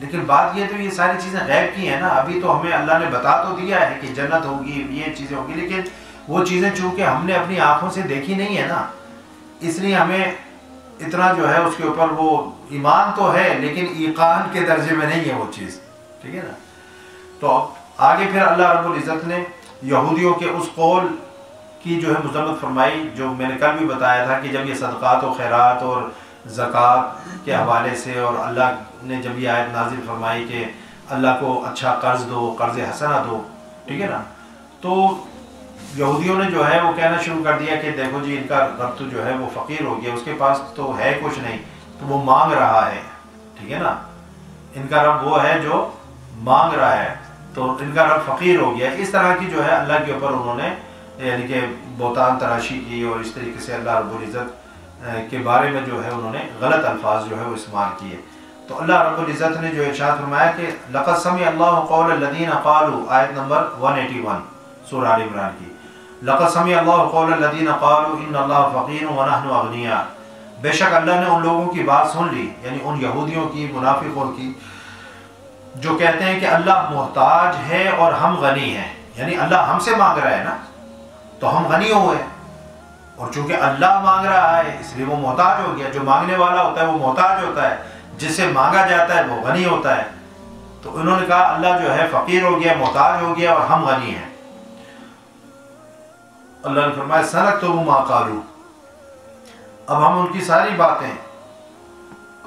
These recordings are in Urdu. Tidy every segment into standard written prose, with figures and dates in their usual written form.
لیکن بات یہ تو یہ ساری چیزیں غیب کی ہیں نا. ابھی تو ہمیں اللہ نے بتا تو دیا ہے کہ جنت ہوگی، یہ چیزیں ہوگی، لیکن وہ چیزیں چونکہ ہم نے اپنی آنکھوں سے دیکھی نہیں ہے نا، اس لیے ہمیں اتنا جو ہے اس کے اوپر وہ ایمان تو ہے لیکن ایقان کے درجے میں نہیں ہے وہ چیز. ٹھیک ہے نا. تو آگے پھر اللہ رب العزت نے یہودیوں کے اس قول کی جو ہے مذمت فرمائی، جو میں نے کل بھی بتایا تھا کہ جب یہ صدقات و خیرات اور زکوٰۃ کے حوالے سے، اور اللہ نے جب یہ آیت نازل فرمائی کہ اللہ کو اچھا قرض دو، قرض حسنہ دو، ٹھیک ہے نا، تو یہودیوں نے جو ہے وہ کہنا شروع کر دیا کہ دیکھو جی ان کا رب تو جو ہے وہ فقیر ہو گیا، اس کے پاس تو ہے کچھ نہیں تو وہ مانگ رہا ہے. ٹھیک ہے نا. ان کا رب وہ ہے جو مانگ رہا ہے، تو ان کا رب فقیر ہو گیا. اس طرح کی جو ہے اللہ کے اوپر انہوں نے یعنی کہ بہتان تراشی کی، اور اس طریقے سے اللہ رب العزت کے بارے میں جو ہے انہوں نے غلط الفاظ جو ہے وہ استعمال کیے. تو اللہ رب العزت نے جو ارشاد فرمایا کہ لقد سمع اللہ قول الذین قالوا، آیت نمبر 181 سورہ آل عمران کی. لقد سمع اللہ قول الذین قالوا ان اللہ فقیر ونحن اغنیاء، بے شک اللہ نے ان لوگوں کی بات سن لی، یعنی ان یہودیوں کی، منافقوں کی، جو کہتے ہیں کہ اللہ محتاج ہے اور ہم غنی ہیں. یعنی اللہ ہم سے مانگ رہا ہے نا تو ہم غنی ہوئے، اور چونکہ اللہ مانگ رہا ہے اس لیے وہ محتاج ہو گیا. جو مانگنے والا ہوتا ہے وہ محتاج ہوتا ہے، جس سے مانگا جاتا ہے وہ غنی ہوتا ہے. تو انہوں نے کہا اللہ جو ہے فقیر ہو گیا، محتاج ہو گیا، اور ہم غنی ہیں. اللہ نے فرمایا سنکتب ما قالوا، اب ہم ان کی ساری باتیں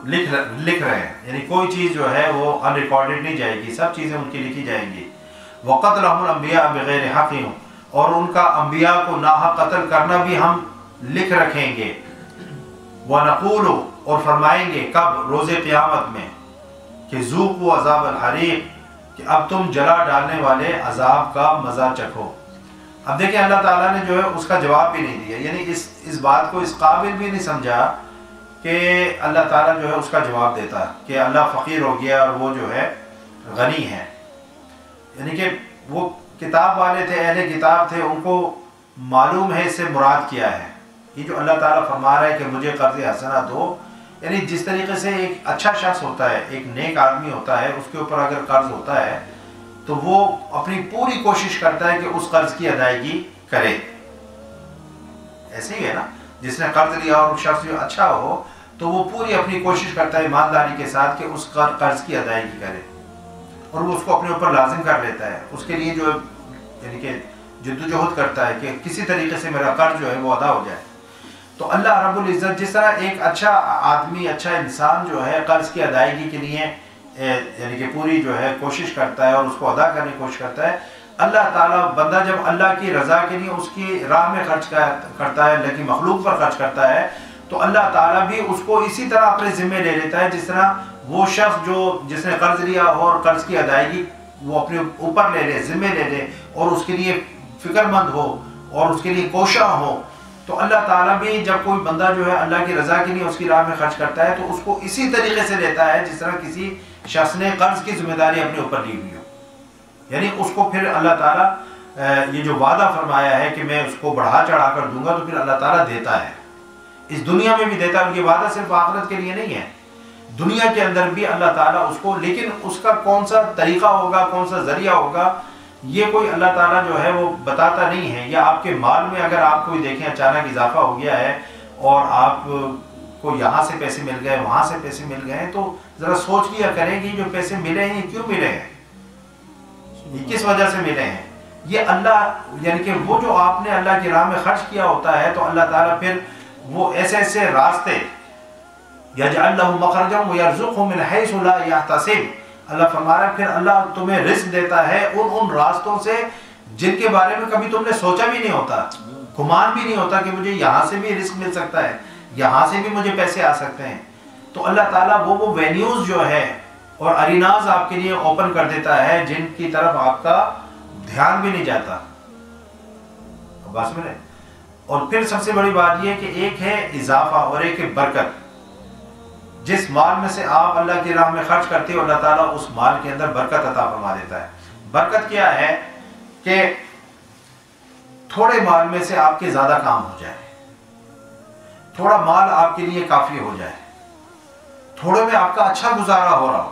لکھ رہے ہیں. یعنی کوئی چیز جو ہے وہ ان ریکارڈڈ نہیں جائے گی، سب چیزیں ان کی لکھی جائیں گی. وقتلهم الانبیاء بغیر حق، اور ان کا انبیاء کو ناحق قتل کرنا بھی ہم لکھ رکھیں گے. وَنَقُولُ، اور فرمائیں گے کب؟ روز قیامت میں، کہ ذوقوا عذاب الحریق، کہ اب تم جلا ڈالنے والے عذاب کا مزہ چکھو. اب دیکھیں اللہ تعالیٰ نے جو ہے اس کا جواب بھی نہیں دیا، یعنی اس بات کو اس قابل بھی نہیں سمجھا کہ اللہ تعالیٰ جو ہے اس کا جواب دیتا کہ اللہ فقیر ہو گیا اور وہ جو ہے غنی ہے. یعنی کہ وہ کتاب والے تھے، اہل کتاب تھے، ان کو معلوم ہے اس سے مراد کیا ہے. یہ جو اللہ تعالیٰ فرما رہا ہے کہ مجھے قرض حسنہ دو، یعنی جس طریقے سے ایک اچھا شخص ہوتا ہے، ایک نیک آدمی ہوتا ہے، اس کے اوپر اگر قرض ہوتا ہے تو وہ اپنی پوری کوشش کرتا ہے کہ اس قرض کی ادائیگی کرے. ایسے ہی ہے نا، جس نے قرض لیا اور شخص جو اچھا ہو تو وہ پوری اپنی کوشش کرتا ہے ایمانداری کے ساتھ کہ اس قرض کی ادائیگی کرے، اور وہ اس کو اپنے اوپر لازم کر لیتا ہے. اس کے لیے جو یعنی کہ جدوجہد کرتا ہے کہ کسی طریقے سے میرا قرض جو ہے وہ ادا ہو جائے. تو اللہ رب العزت جس طرح ایک اچھا آدمی، اچھا انسان جو ہے قرض کی ادائیگی کے لیے یعنی کہ پوری جو ہے کوشش کرتا ہے اور اس کو ادا کرنے کی کوشش کرتا ہے، اللہ تعالیٰ بندہ جب اللہ کی رضا کے لیے اس کی راہ میں خرچ کرتا ہے، اللہ کی مخلوق پر خرچ کرتا ہے، تو اللہ تعالیٰ بھی اس کو اسی طرح اپنے ذمے لے لیتا ہے جس طرح وہ شخص جس نے قرض لیا اور قرض کی ادائیگی وہ اپنے اوپر لے لے، ذمے لے لے، اور اس کے لیے فکر مند ہو اور اس کے لیے کوشاں ہو. تو اللہ تعالیٰ بھی جب کوئی بندہ جو ہے اللہ کی رضا کے لیے اس کی راہ میں خرچ کرتا ہے تو اس کو اسی طریقے سے لیتا ہے جس طرح کسی شخص نے قرض کی ذمہ داری اپنے اوپر لی ہوئی ہو. یعنی اس کو پھر اللہ تعالیٰ یہ جو وعدہ فرمایا ہے کہ میں اس کو بڑھا چڑھا کر دوں گا، تو پھر اللہ تعالیٰ دیتا ہے، اس دنیا میں بھی دیتا ہے. ان کی وعدہ صرف آخرت کے لیے نہیں ہے، دنیا کے اندر بھی اللہ تعالیٰ اس کو، لیکن اس کا کون سا طریقہ ہوگا، کون سا ذریعہ ہوگا، یہ کوئی اللہ تعالیٰ جو ہے وہ بتاتا نہیں ہے. یا آپ کے مال میں اگر آپ کو دیکھیں اچانک اضافہ ہو گیا ہے اور آپ کو یہاں سے پیسے مل گئے، وہاں سے پیسے مل گئے ہیں، تو ذرا سوچ لیا کریں کہ جو پیسے ملے ہیں کیوں ملے ہیں، یہ کس وجہ سے ملے ہیں. یہ اللہ یعنی کہ وہ جو آپ نے اللہ کی راہ میں خرچ کیا ہوتا ہے تو اللہ تعالیٰ پھر وہ ایسے راستے یجعل لہ مخرجا ویرزقہ من حیث لا یحتسب، اللہ فرما رہا ہے پھر اللہ تمہیں رزق دیتا ہے ان راستوں سے جن کے بارے میں کبھی تم نے سوچا بھی نہیں ہوتا، گمان بھی نہیں ہوتا کہ مجھے یہاں سے بھی رزق مل سکتا ہے، یہاں سے بھی مجھے پیسے آ سکتے ہیں. تو اللہ تعالیٰ وہ وینیوز جو ہے اور اریناز آپ کے لیے اوپن کر دیتا ہے جن کی طرف آپ کا دھیان بھی نہیں جاتا. بس میں نے اور پھر سب سے بڑی بات یہ کہ ایک ہے اضافہ اور ایک ہے برکت. جس مال میں سے آپ اللہ کی راہ میں خرچ کرتے ہو اللہ تعالیٰ اس مال کے اندر برکت عطا فرما دیتا ہے. برکت کیا ہے کہ تھوڑے مال میں سے آپ کے زیادہ کام ہو جائے، تھوڑا مال آپ کے لیے کافی ہو جائے، تھوڑے میں آپ کا اچھا گزارا ہو رہا ہو.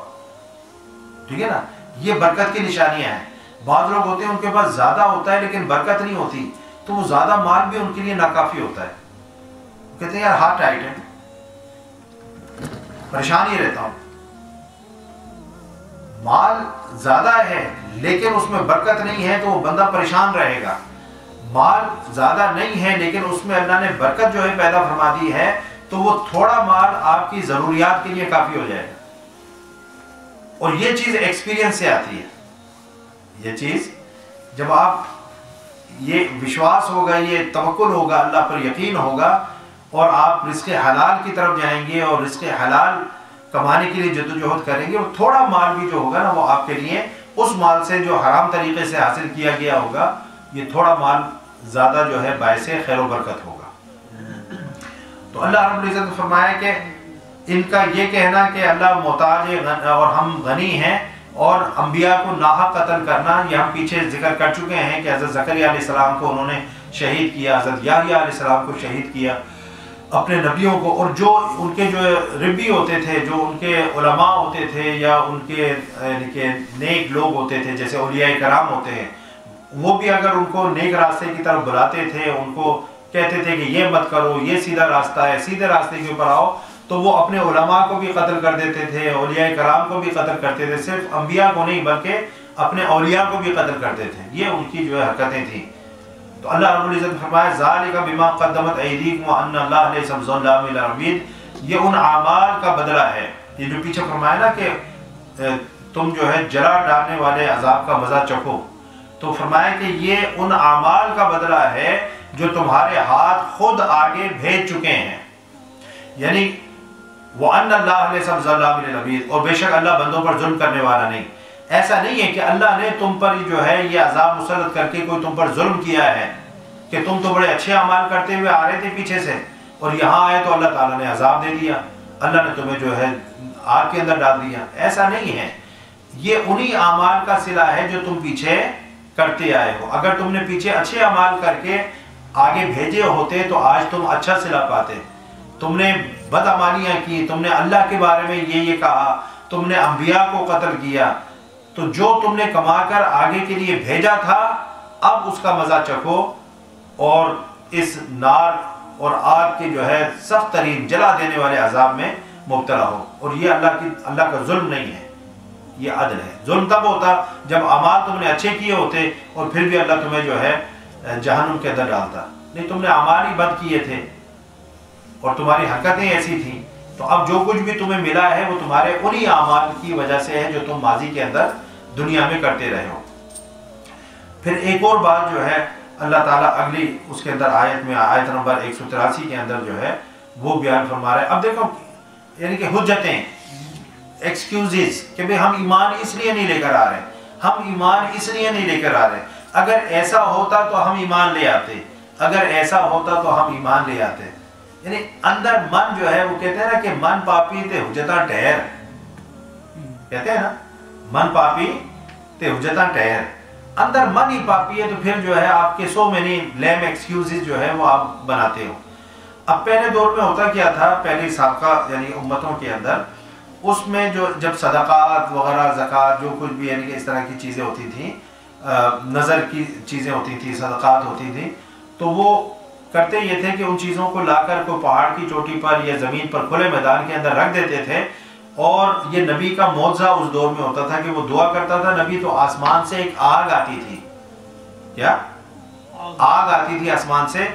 ٹھیک ہے نا, یہ برکت کی نشانیاں ہیں. بعض لوگ ہوتے ہیں ان کے پاس زیادہ ہوتا ہے لیکن برکت نہیں ہوتی, تو وہ زیادہ مال بھی ان کے لیے ناکافی ہوتا ہے. کہتے ہیں یار ہاتھ ٹائٹ ہے, پریشان ہی رہتا ہوں. مال زیادہ ہے لیکن اس میں برکت نہیں ہے تو وہ بندہ پریشان رہے گا. مال زیادہ نہیں ہے لیکن اس میں اللہ نے برکت جو ہے پیدا فرما دی ہے, تو وہ تھوڑا مال آپ کی ضروریات کے لیے کافی ہو جائے گا. اور یہ چیز ایکسپیرینس سے آتی ہے. یہ چیز جب آپ یہ وشواس ہوگا, یہ توکل ہوگا, اللہ پر یقین ہوگا, اور آپ رزق حلال کی طرف جائیں گے اور رزق حلال کمانے کے لیے جدوجہد کریں گے, اور تھوڑا مال بھی جو ہوگا نا وہ آپ کے لیے اس مال سے جو حرام طریقے سے حاصل کیا گیا ہوگا, یہ تھوڑا مال زیادہ جو ہے باعث خیر و برکت ہوگا. تو اللہ رب العزت نے فرمایا کہ ان کا یہ کہنا کہ اللہ محتاج ہے اور ہم غنی ہیں, اور انبیاء کو ناحق قتل کرنا, یہ ہم پیچھے ذکر کر چکے ہیں کہ حضرت زکریا علیہ السلام کو انہوں نے شہید کیا, حضرت یحییٰ علیہ السلام کو شہید کیا, اپنے نبیوں کو, اور جو ان کے جو ربی ہوتے تھے, جو ان کے علماء ہوتے تھے یا ان کے نیک لوگ ہوتے تھے جیسے اولیاء کرام ہوتے ہیں, وہ بھی اگر ان کو نیک راستے کی طرف بلاتے تھے, ان کو کہتے تھے کہ یہ مت کرو, یہ سیدھا راستہ ہے, سیدھے راستے کے اوپر آؤ, تو وہ اپنے علماء کو بھی قتل کر دیتے تھے, اولیاء کرام کو بھی قتل کرتے تھے, صرف انبیاء کو نہیں بلکہ اپنے اولیاء کو بھی قتل کرتے تھے. یہ ان کی جو ہے حرکتیں تھیں. تو اللہ رب العزت نے فرمایا ذالک بما قدمت ایدیکم وان اللہ لیس بظلام للعبید, یہ ان اعمال کا بدلہ ہے. یہ جو پیچھے فرمایا نا کہ تم جو ہے جلا ڈالنے والے عذاب کا مزہ چکھو, تو فرمایا کہ یہ ان اعمال کا بدلہ ہے جو تمہارے ہاتھ خود آگے بھیج چکے ہیں. یعنی وَأَنَّ اللَّهَ لَيْسَ بِظَلَّامٍ لِلْعَبِيدِ, اور بے شک اللہ بندوں پر ظلم کرنے والا نہیں. ایسا نہیں ہے کہ اللہ نے تم پر جو ہے یہ عذاب مسلط کر کے کوئی تم پر ظلم کیا ہے کہ تم تو بڑے اچھے اعمال کرتے ہوئے آ رہے تھے پیچھے سے, اور یہاں آئے تو اللہ تعالیٰ نے عذاب دے دیا, اللہ نے تمہیں جو ہے آگ کے اندر ڈال دیا. ایسا نہیں ہے, یہ انہی اعمال کا صلہ ہے جو تم پیچھے کرتے آئے ہو. اگر تم نے پیچھے اچھے اعمال کر کے آگے بھیجے ہوتے تو آج تم اچھا صلہ پاتے. تم نے بدعمالیاں کی, تم نے اللہ کے بارے میں یہ کہا, تم نے انبیاء کو قتل کیا, تو جو تم نے کما کر آگے کے لیے بھیجا تھا اب اس کا مزہ چکھو, اور اس نار اور آگ کے جو ہے سخت ترین جلا دینے والے عذاب میں مبتلا ہو. اور یہ اللہ کا ظلم نہیں ہے, یہ عدل ہے. ظلم تب ہوتا جب اعمال تم نے اچھے کیے ہوتے اور پھر بھی اللہ تمہیں جو ہے جہنم کے اندر ڈالتا. نہیں, تم نے اعمال ہی بد کیے تھے اور تمہاری حرکتیں ایسی تھیں, تو اب جو کچھ بھی تمہیں ملا ہے وہ تمہارے انہی اعمال کی وجہ سے ہے جو تم ماضی کے اندر دنیا میں کرتے رہے ہو. پھر ایک اور بات جو ہے اللہ تعالیٰ اگلی اس کے اندر آیت میں, آیت نمبر 183 کے اندر جو ہے وہ بیان فرما رہا ہے. اب دیکھو, یعنی کہ حجتیں, ایکسکیوزز کہ بھئی ہم ایمان اس لیے نہیں لے کر آ رہے, ہم ایمان اس لیے نہیں لے کر آ رہے, اگر ایسا ہوتا تو ہم ایمان لے آتے, اگر ایسا ہوتا تو ہم ایمان لے آتے. یعنی اندر من جو ہے وہ کہتے ہیں نا کہ من پاپی تے حجتاں ٹھہر, کہتے ہیں نا من پاپی تے حجتاں ٹھہر. اندر من ہی پاپی ہے تو پھر جو ہے آپ کے سو مینی لیم ایکسکیوزز جو ہے وہ آپ بناتے ہو. اب پہلے دور میں ہوتا کیا تھا, پہلی سابقہ یعنی امتوں کے اندر, اس میں جو جب صدقات وغیرہ زکوٰۃ جو کچھ بھی یعنی کہ اس طرح کی چیزیں ہوتی تھیں, نظر کی چیزیں ہوتی تھیں, صدقات ہوتی تھیں, تو وہ کرتے یہ تھے کہ ان چیزوں کو لا کر کوئی پہاڑ کی چوٹی پر یا زمین پر کھلے میدان کے اندر رکھ دیتے تھے. اور یہ نبی کا معجزہ اس دور میں ہوتا تھا کہ وہ دعا کرتا تھا نبی, تو آسمان سے ایک آگ آتی تھی, کیا آگ آتی تھی آسمان سے,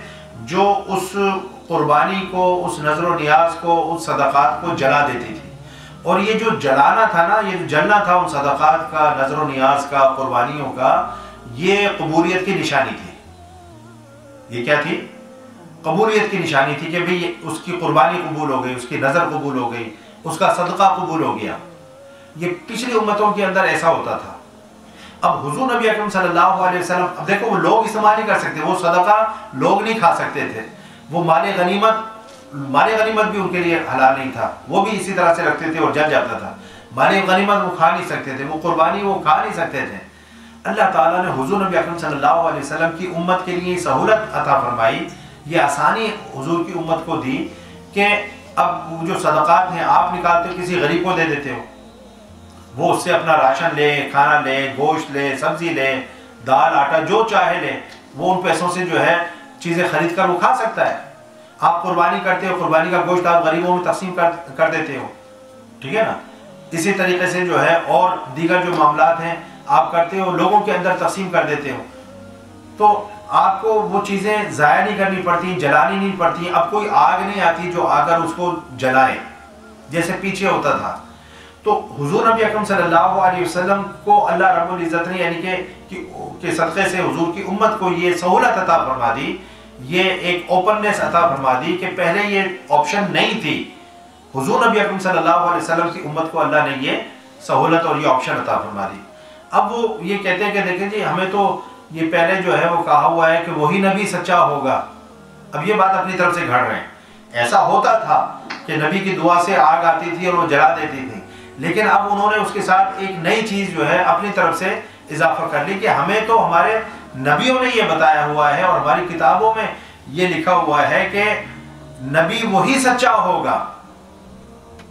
جو اس قربانی کو, اس نظر و نیاز کو, اس صدقات کو جلا دیتی تھی. اور یہ جو جلانا تھا نا, یہ جو جلنا تھا ان صدقات کا, نظر و نیاز کا, قربانیوں کا, یہ قبولیت کی نشانی تھی. یہ کیا تھی؟ قبولیت کی نشانی تھی کہ بھئی اس کی قربانی قبول ہو گئی, اس کی نظر قبول ہو گئی, اس کا صدقہ قبول ہو گیا. یہ پچھلی امتوں کے اندر ایسا ہوتا تھا. اب حضور نبی اکرم صلی اللہ علیہ وسلم, اب دیکھو وہ لوگ استعمال نہیں کر سکتے, وہ صدقہ لوگ نہیں کھا سکتے تھے, وہ مال غنیمت بھی ان کے لیے حلال نہیں تھا, وہ بھی اسی طرح سے رکھتے تھے اور جل جاتا تھا. مال غنیمت وہ کھا نہیں سکتے تھے, وہ قربانی وہ کھا نہیں سکتے تھے. اللہ تعالیٰ نے حضور نبی اکرم صلی اللہ علیہ وسلم کی امت کے لیے سہولت عطا فرمائی, یہ آسانی حضور کی امت کو دی کہ اب جو صدقات ہیں آپ نکالتے ہو کسی غریب کو دے دیتے ہو, وہ اس سے اپنا راشن لے، کھانا لے، گوشت لے، سبزی لے، دال آٹا جو چاہے لے، وہ ان پیسوں سے جو ہے چیزیں خرید کر وہ کھا سکتا ہے۔ آپ قربانی کرتے ہو، قربانی کا گوشت آپ غریبوں میں تقسیم کر دیتے ہو، ٹھیک ہے نا۔ اسی طریقے سے جو ہے اور دیگر جو معاملات ہیں آپ کرتے ہو، لوگوں کے اندر تقسیم کر دیتے ہو، تو آپ کو وہ چیزیں ضائع نہیں کرنی پڑتی، جلانی نہیں پڑتی۔ اب کوئی آگ نہیں آتی جو آ کر اس کو جلائے جیسے پیچھے ہوتا تھا۔ تو حضور نبی اکرم صلی اللہ علیہ وسلم کو اللہ رب العزت نے یعنی کہ صدقے سے حضور کی امت کو یہ سہولت عطا فرما دی، یہ ایک اوپننس عطا فرما دی کہ پہلے یہ آپشن نہیں تھی۔ حضور نبی اکرم صلی اللہ علیہ وسلم کی امت کو اللہ نے یہ سہولت اور یہ آپشن عطا فرما دی۔ اب وہ یہ کہتے ہیں کہ دیکھیں جی ہمیں تو یہ پہلے جو ہے وہ کہا ہوا ہے کہ وہی نبی سچا ہوگا، اب یہ بات اپنی طرف سے گھڑ رہے ہیں۔ ایسا ہوتا تھا کہ نبی کی دعا سے آگ آتی تھی اور وہ جلا دیتی تھی، لیکن اب انہوں نے اس کے ساتھ ایک نئی چیز جو ہے اپنی طرف سے اضافہ کر لی کہ ہمیں تو ہمارے نبیوں نے یہ بتایا ہوا ہے اور ہماری کتابوں میں یہ لکھا ہوا ہے کہ نبی وہی سچا ہوگا،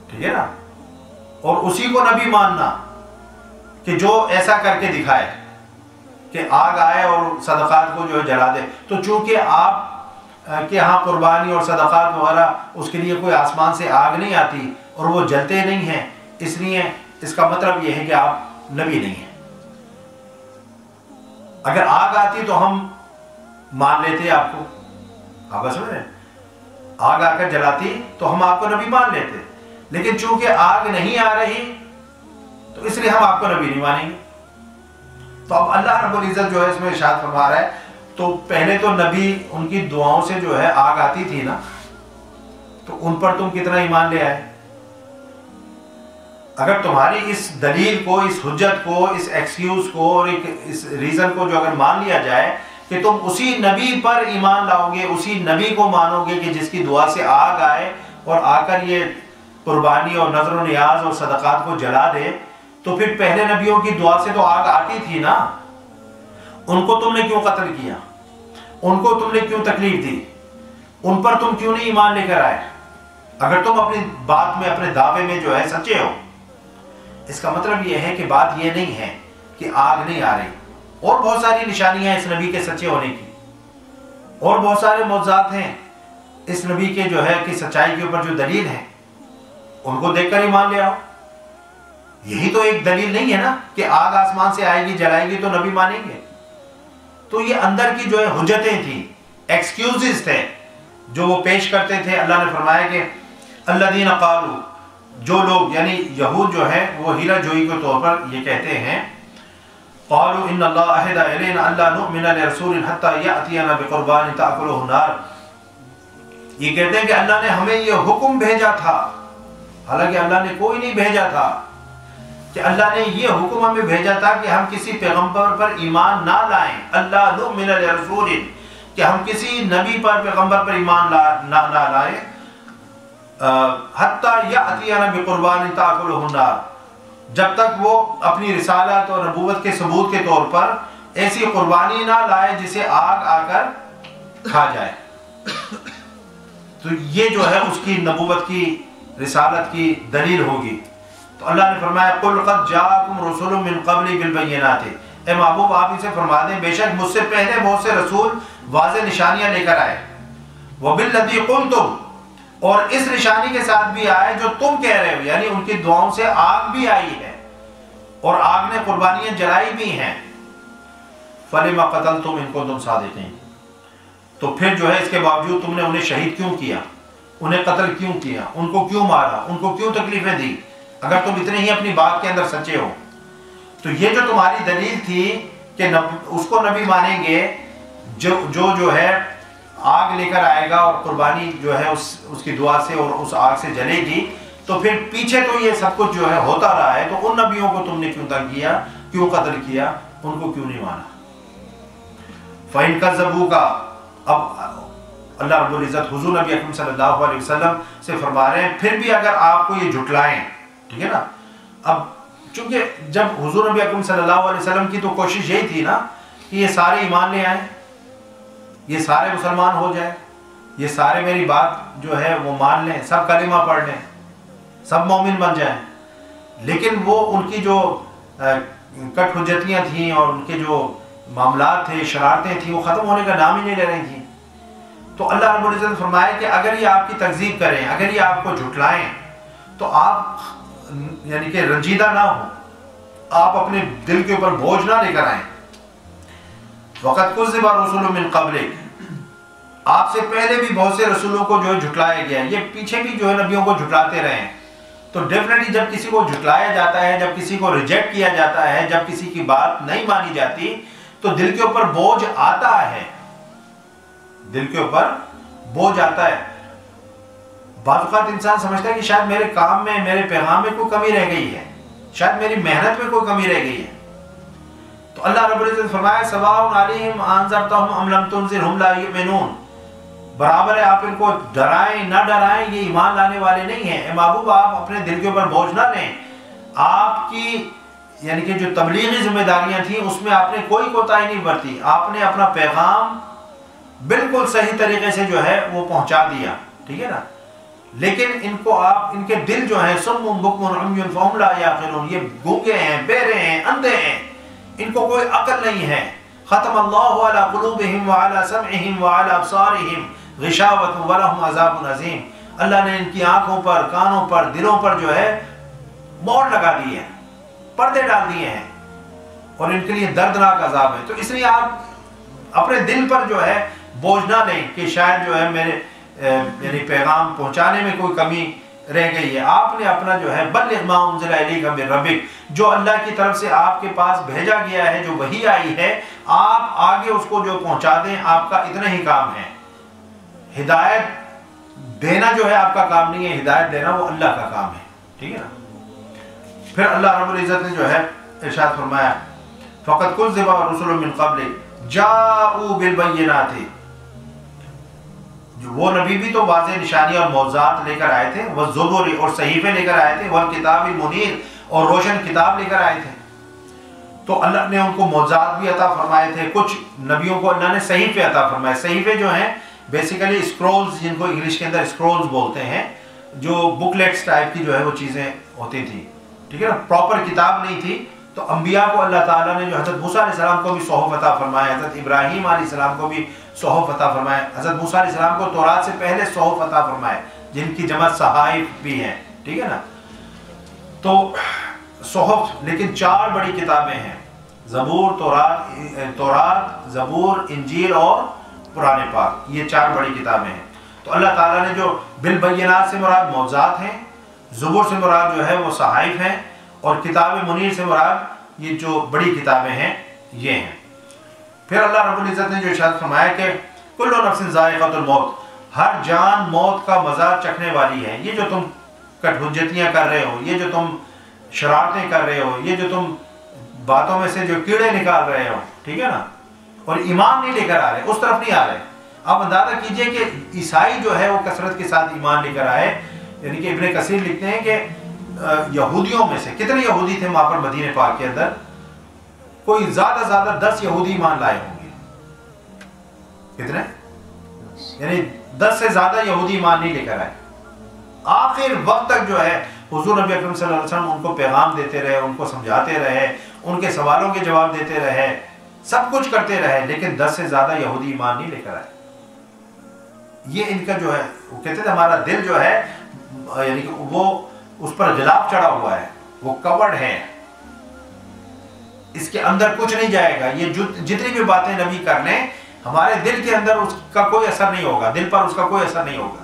ٹھیک ہے نا، اور اسی کو نبی ماننا کہ جو ایسا کر کے دکھائے کہ آگ آئے اور صدقات کو جو ہے جلا دے۔ تو چونکہ آپ کہ ہاں قربانی اور صدقات وغیرہ اس کے لیے کوئی آسمان سے آگ نہیں آتی اور وہ جلتے نہیں ہیں، اس لیے اس کا مطلب یہ ہے کہ آپ نبی نہیں ہیں۔ اگر آگ آتی تو ہم مان لیتے آپ کو، آپ سمجھ رہے ہیں، آگ آ کر جلاتی تو ہم آپ کو نبی مان لیتے، لیکن چونکہ آگ نہیں آ رہی تو اس لیے ہم آپ کو نبی نہیں مانیں گے۔ تو اب اللہ رب العزت جو ہے اس میں ارشاد فرما رہا ہے، تو پہلے تو نبی ان کی دعاؤں سے جو ہے آگ آتی تھی نا، تو ان پر تم کتنا ایمان لے آئے؟ اگر تمہاری اس دلیل کو، اس حجت کو، اس ایکسکیوز کو اور اس ریزن کو جو اگر مان لیا جائے کہ تم اسی نبی پر ایمان لاؤ گے، اسی نبی کو مانو گے کہ جس کی دعا سے آگ آئے اور آ کر یہ قربانی اور نذر و نیاز اور صدقات کو جلا دے، تو پھر پہلے نبیوں کی دعا سے تو آگ آتی تھی نا، ان کو تم نے کیوں قتل کیا؟ ان کو تم نے کیوں تکلیف دی؟ ان پر تم کیوں نہیں ایمان لے کر آئے؟ اگر تم اپنی بات میں، اپنے دعوے میں جو ہے سچے ہو، اس کا مطلب یہ ہے کہ بات یہ نہیں ہے کہ آگ نہیں آ رہی، اور بہت ساری نشانیاں اس نبی کے سچے ہونے کی، اور بہت سارے معجزات ہیں اس نبی کے جو ہے کہ سچائی کے اوپر جو دلیل ہے، ان کو دیکھ کر ایمان لے آؤ۔ یہی تو ایک دلیل نہیں ہے نا کہ آگ آسمان سے آئے گی، جلائے گی تو نبی مانیں گے۔ تو یہ اندر کی جو ہے حجتیں تھیں، ایکسکیوزز تھے جو وہ پیش کرتے تھے۔ اللہ نے فرمایا کہ الذین قالوا، جو لوگ یعنی یہود جو ہے وہ ہیرا جوئی کے طور پر یہ کہتے ہیں، قالوا ان اللہ عہد الینا الا نؤمن لرسول حتی یأتینا بقربان تأکلہ النار، یہ کہتے ہیں کہ اللہ نے ہمیں یہ حکم بھیجا تھا، حالانکہ اللہ نے کوئی نہیں بھیجا تھا، کہ اللہ نے یہ حکم ہمیں بھیجا تھا کہ ہم کسی پیغمبر پر ایمان نہ لائیں، اللہ نؤمن لرسول، کہ ہم کسی نبی پر، پیغمبر پر ایمان نہ لائیں، حتی یأتینا بقربان تأکلہ النار، جب تک وہ اپنی رسالت اور نبوت کے ثبوت کے طور پر ایسی قربانی نہ لائے جسے آگ آ کر کھا جائے۔ تو یہ جو ہے اس کی نبوت کی، رسالت کی دلیل ہوگی۔ تو اللہ نے فرمایا قل قد جاءکم رسول من قبلی بالبینات، اے محبوب آپ اسے فرما دیں بے شک مجھ سے پہلے بہت سے رسول واضح نشانیاں لے کر آئے، وبالذی قلتم، اور اس نشانی کے ساتھ بھی آئے جو تم کہہ رہے ہو، یعنی ان کی دعاؤں سے آگ بھی آئی ہے اور آگ نے قربانیاں جلائی بھی ہیں، فلم قتلتم ان کنتم صادقین، تو پھر جو ہے اس کے باوجود تم نے انہیں شہید کیوں کیا، انہیں قتل کیوں کیا، ان کو کیوں مارا، ان کو کیوں تکلیفیں دی، اگر تم اتنے ہی اپنی بات کے اندر سچے ہو۔ تو یہ جو تمہاری دلیل تھی کہ اس کو نبی مانیں گے جو ہے آگ لے کر آئے گا اور قربانی جو ہے اس کی دعا سے اور اس آگ سے جلے گی، تو پھر پیچھے تو یہ سب کچھ جو ہے ہوتا رہا ہے، تو ان نبیوں کو تم نے کیوں تنگ کیا، کیوں قتل کیا، ان کو کیوں نہیں مانا؟ فَإِن كَذَّبُوكَ، اب اللہ رب العزت حضور نبی اکرم صلی اللہ علیہ وسلم سے فرما رہے ہیں پھر بھی اگر آپ کو یہ جھٹلائیں، ٹھیک ہے نا۔ اب چونکہ جب حضور نبی اکرم صلی اللہ علیہ وسلم کی تو کوشش یہی تھی نا کہ یہ سارے ایمان لے آئیں، یہ سارے مسلمان ہو جائیں، یہ سارے میری بات جو ہے وہ مان لیں، سب کلمہ پڑھ لیں، سب مومن بن جائیں، لیکن وہ ان کی جو کٹ حجتیاں تھیں اور ان کے جو معاملات تھے، شرارتیں تھیں، وہ ختم ہونے کا نام ہی نہیں لے رہی تھیں. تو اللہ رب العزت نے فرمایا کہ اگر یہ آپ کی تکذیب کریں، اگر یہ آپ کو جھٹلائیں تو آپ یعنی کہ رنجیدہ نہ ہوں، آپ اپنے دل کے اوپر بوجھ نہ لے کر آئیں. وقت کذب رسول من قبلک، آپ سے پہلے بھی بہت سے رسولوں کو جو ہے جھٹلایا گیا ہے، یہ پیچھے بھی جو ہے نبیوں کو جھٹلاتے رہے ہیں. تو ڈیفینیٹلی جب کسی کو جھٹلایا جاتا ہے، جب کسی کو ریجیکٹ کیا جاتا ہے، جب کسی کی بات نہیں مانی جاتی تو دل کے اوپر بوجھ آتا ہے، دل کے اوپر بوجھ آتا ہے. بعض اوقات انسان سمجھتا ہے کہ شاید میرے کام میں، میرے پیغام میں کوئی کمی رہ گئی ہے، شاید میری محنت میں کوئی کمی رہ گئی ہے. تو اللہ رب العزت نے فرمایا سواء علیہم انذرتہم ام لم تنذرہم لا یؤمنون، برابر ہے آپ ان کو ڈرائیں نہ ڈرائیں، یہ ایمان لانے والے نہیں ہیں. اے محبوب آپ اپنے دل کے اوپر بوجھ نہ لیں. آپ کی یعنی کہ جو تبلیغی ذمہ داریاں تھیں اس میں آپ نے کوئی کوتاہی نہیں برتی، آپ نے اپنا پیغام بالکل صحیح طریقے سے جو ہے وہ پہنچا دیا، ٹھیک ہے نا. لیکن ان کو آپ، ان کے دل جو ہیں صم بکم عمی فہم لا یعقلون، یہ گونگے ہیں، بہرے ہیں، اندھے ہیں، ان کو کوئی عقل نہیں ہے. ختم اللہ علی قلوبہم وعلی سمعہم وعلی ابصارہم غشاوۃ ولہم عذاب عظیم. اللہ نے ان کی آنکھوں پر، کانوں پر، دلوں پر جو ہے مہر لگا دی ہے، پردے ڈال دیے ہیں اور ان کے لیے دردناک عذاب ہے. تو اس لیے آپ اپنے دل پر جو ہے بوجھ نہ لیں کہ شاید جو ہے میرے یعنی پیغام پہنچانے میں کوئی کمی رہ گئی ہے. آپ نے اپنا جو ہے بلغ ما انزل الیک من ربک، جو اللہ کی طرف سے آپ کے پاس بھیجا گیا ہے، جو وحی آئی ہے، آپ آگے اس کو جو پہنچا دیں. آپ کا اتنا ہی کام ہے. ہدایت دینا جو ہے آپ کا کام نہیں ہے، ہدایت دینا وہ اللہ کا کام ہے، ٹھیک ہے نا. پھر اللہ رب العزت نے جو ہے ارشاد فرمایا فقد کذب رسل من قبل جاءوا بالبینات، وہ نبی بھی تو واضح نشانیاں اور معجزات لے کر آئے تھے، والزبر اور صحیفے لے کر آئے تھے، والکتاب المنیر اور روشن کتاب لے کر آئے تھے. تو اللہ نے ان کو معجزات بھی عطا فرمائے تھے. کچھ نبیوں کو اللہ نے صحیفے عطا فرمائے. صحیفے جو ہیں بیسیکلی اسکرولز، جن کو انگلش کے اندر اسکرولز بولتے ہیں، جو بکلیٹس ٹائپ کی جو ہے وہ چیزیں ہوتی تھی، ٹھیک ہے نا. پراپر کتاب نہیں تھی. تو انبیاء کو اللہ تعالیٰ نے جو حضرت موسیٰ علیہ السلام کو بھی صحف عطا فرمائے، حضرت ابراہیم علیہ السلام کو بھی صحف عطا فرمائے، حضرت موسیٰ علیہ السلام کو تورات سے پہلے صحف عطا فرمائے، جن کی جمع صحائف بھی ہیں، ٹھیک ہے نا. تو صحف، لیکن 4 بڑی کتابیں ہیں، زبور، تورات، زبور، انجیل اور قرآن پاک. یہ 4 بڑی کتابیں ہیں. تو اللہ تعالیٰ نے جو بالبینات سے مراد معجزات ہیں، زبور سے مراد جو ہے وہ صحائف ہیں، اور کتاب منیر سے مراد یہ جو بڑی کتابیں ہیں یہ ہیں. پھر اللہ رب العزت نے جو ارشاد فرمایا کہ کل نفس ذائقۃ الموت، ہر جان موت کا مزہ چکھنے والی ہے. یہ جو تم کٹ حجتیاں کر رہے ہو، یہ جو تم شرارتیں کر رہے ہو، یہ جو تم باتوں میں سے جو کیڑے نکال رہے ہو، ٹھیک ہے نا، اور ایمان نہیں لے کر آ رہے، اس طرف نہیں آ رہے. آپ اندازہ کیجئے کہ عیسائی جو ہے وہ کثرت کے ساتھ ایمان لے کر آئے. یعنی کہ ابن کثیر لکھتے ہیں کہ یہودیوں میں سے کتنے یہودی تھے وہاں پر مدینہ پاک کے اندر، کوئی زیادہ سے زیادہ 10 یہودی ایمان لائے ہوں گے. کتنے؟ یعنی 10 سے زیادہ یہودی ایمان نہیں لے کر آئے. آخر وقت تک جو ہے حضور نبی اکرم صلی اللہ علیہ وسلم ان کو پیغام دیتے رہے، ان کو سمجھاتے رہے، ان کے سوالوں کے جواب دیتے رہے، سب کچھ کرتے رہے، لیکن 10 سے زیادہ یہودی ایمان نہیں لے کر آئے. یہ ان کا جو ہے، وہ کہتے تھے ہمارا دل جو ہے یعنی کہ وہ اس پر غلاف چڑھا ہوا ہے، وہ کورڈ ہے، اس کے اندر کچھ نہیں جائے گا. یہ جتنی بھی باتیں نبی کر لیں، ہمارے دل کے اندر اس کا کوئی اثر نہیں ہوگا، دل پر اس کا کوئی اثر نہیں ہوگا.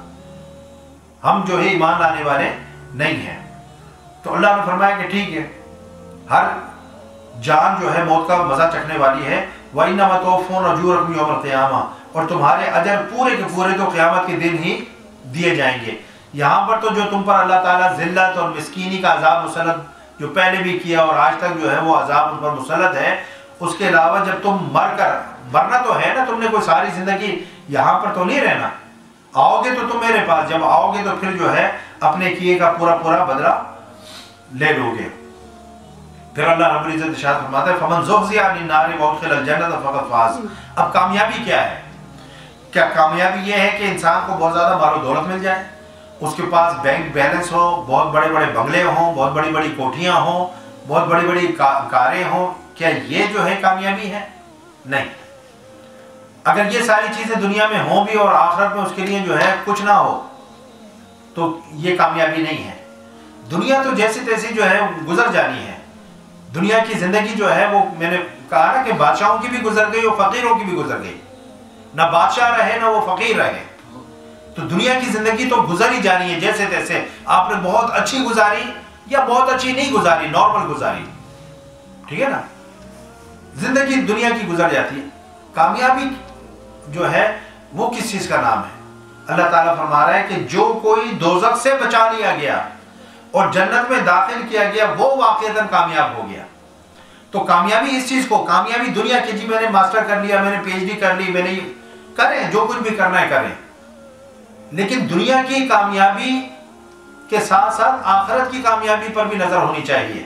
ہم جو ہے ایمان لانے والے نہیں ہیں. تو اللہ نے فرمایا کہ ٹھیک ہے، ہر جان جو ہے موت کا مزہ چکھنے والی ہے. وَإِنَّمَا تُوَفُّونَ أُجُورَكُمْ يَوْمَ الْقِيَامَةِ، اور تمہارے اجر پورے کے پورے تو قیامت کے دن ہی دیے جائیں گے. یہاں پر تو جو تم پر اللہ تعالیٰ ذلت اور مسکینی کا عذاب مسلط جو پہلے بھی کیا اور آج تک جو ہے وہ عذاب ان پر مسلط ہے، اس کے علاوہ جب تم مرنا تو ہے نا، تم نے کوئی ساری زندگی یہاں پر تو نہیں رہنا، آؤ گے تو تم میرے پاس، جب آؤ گے تو پھر جو ہے اپنے کیے کا پورا پورا بدلہ لے لو گے. پھر اللہ رب العزت ارشاد فرماتا ہے فمن زحزح عن النار وادخل الجنة فقد فاز. اب کامیابی کیا ہے؟ کیا کامیابی یہ ہے کہ انسان کو بہت زیادہ مال و دولت مل جائے، اس کے پاس بینک بیلنس ہو، بہت بڑے بڑے بنگلے ہوں، بہت بڑی بڑی کوٹھیاں ہوں، بہت بڑی بڑی کاریں ہوں، کیا یہ جو ہے کامیابی ہے؟ نہیں۔ اگر یہ ساری چیزیں دنیا میں ہوں بھی اور آخرت میں اس کے لیے جو ہے کچھ نہ ہو تو یہ کامیابی نہیں ہے۔ دنیا تو جیسی تیسی جو ہے گزر جانی ہے۔ دنیا کی زندگی جو ہے وہ میں نے کہا نا کہ بادشاہوں کی بھی گزر گئی اور فقیروں کی بھی گزر گئی، نہ بادشاہ رہے نہ وہ فقیر رہے۔ تو دنیا کی زندگی تو گزر ہی جانی ہے جیسے تیسے، آپ نے بہت اچھی گزاری یا بہت اچھی نہیں گزاری، نارمل گزاری، ٹھیک ہے نا، زندگی دنیا کی گزر جاتی ہے۔ کامیابی جو ہے وہ کس چیز کا نام ہے؟ اللہ تعالیٰ فرما رہا ہے کہ جو کوئی دوزخ سے بچا لیا گیا اور جنت میں داخل کیا گیا وہ واقعتاً کامیاب ہو گیا۔ تو کامیابی اس چیز کو، کامیابی دنیا کی جی میں نے ماسٹر کر لیا، میں نے پی ایچ ڈی کر لی، میں نے کریں جو کچھ بھی کرنا ہے کریں، لیکن دنیا کی کامیابی کے ساتھ ساتھ آخرت کی کامیابی پر بھی نظر ہونی چاہیے۔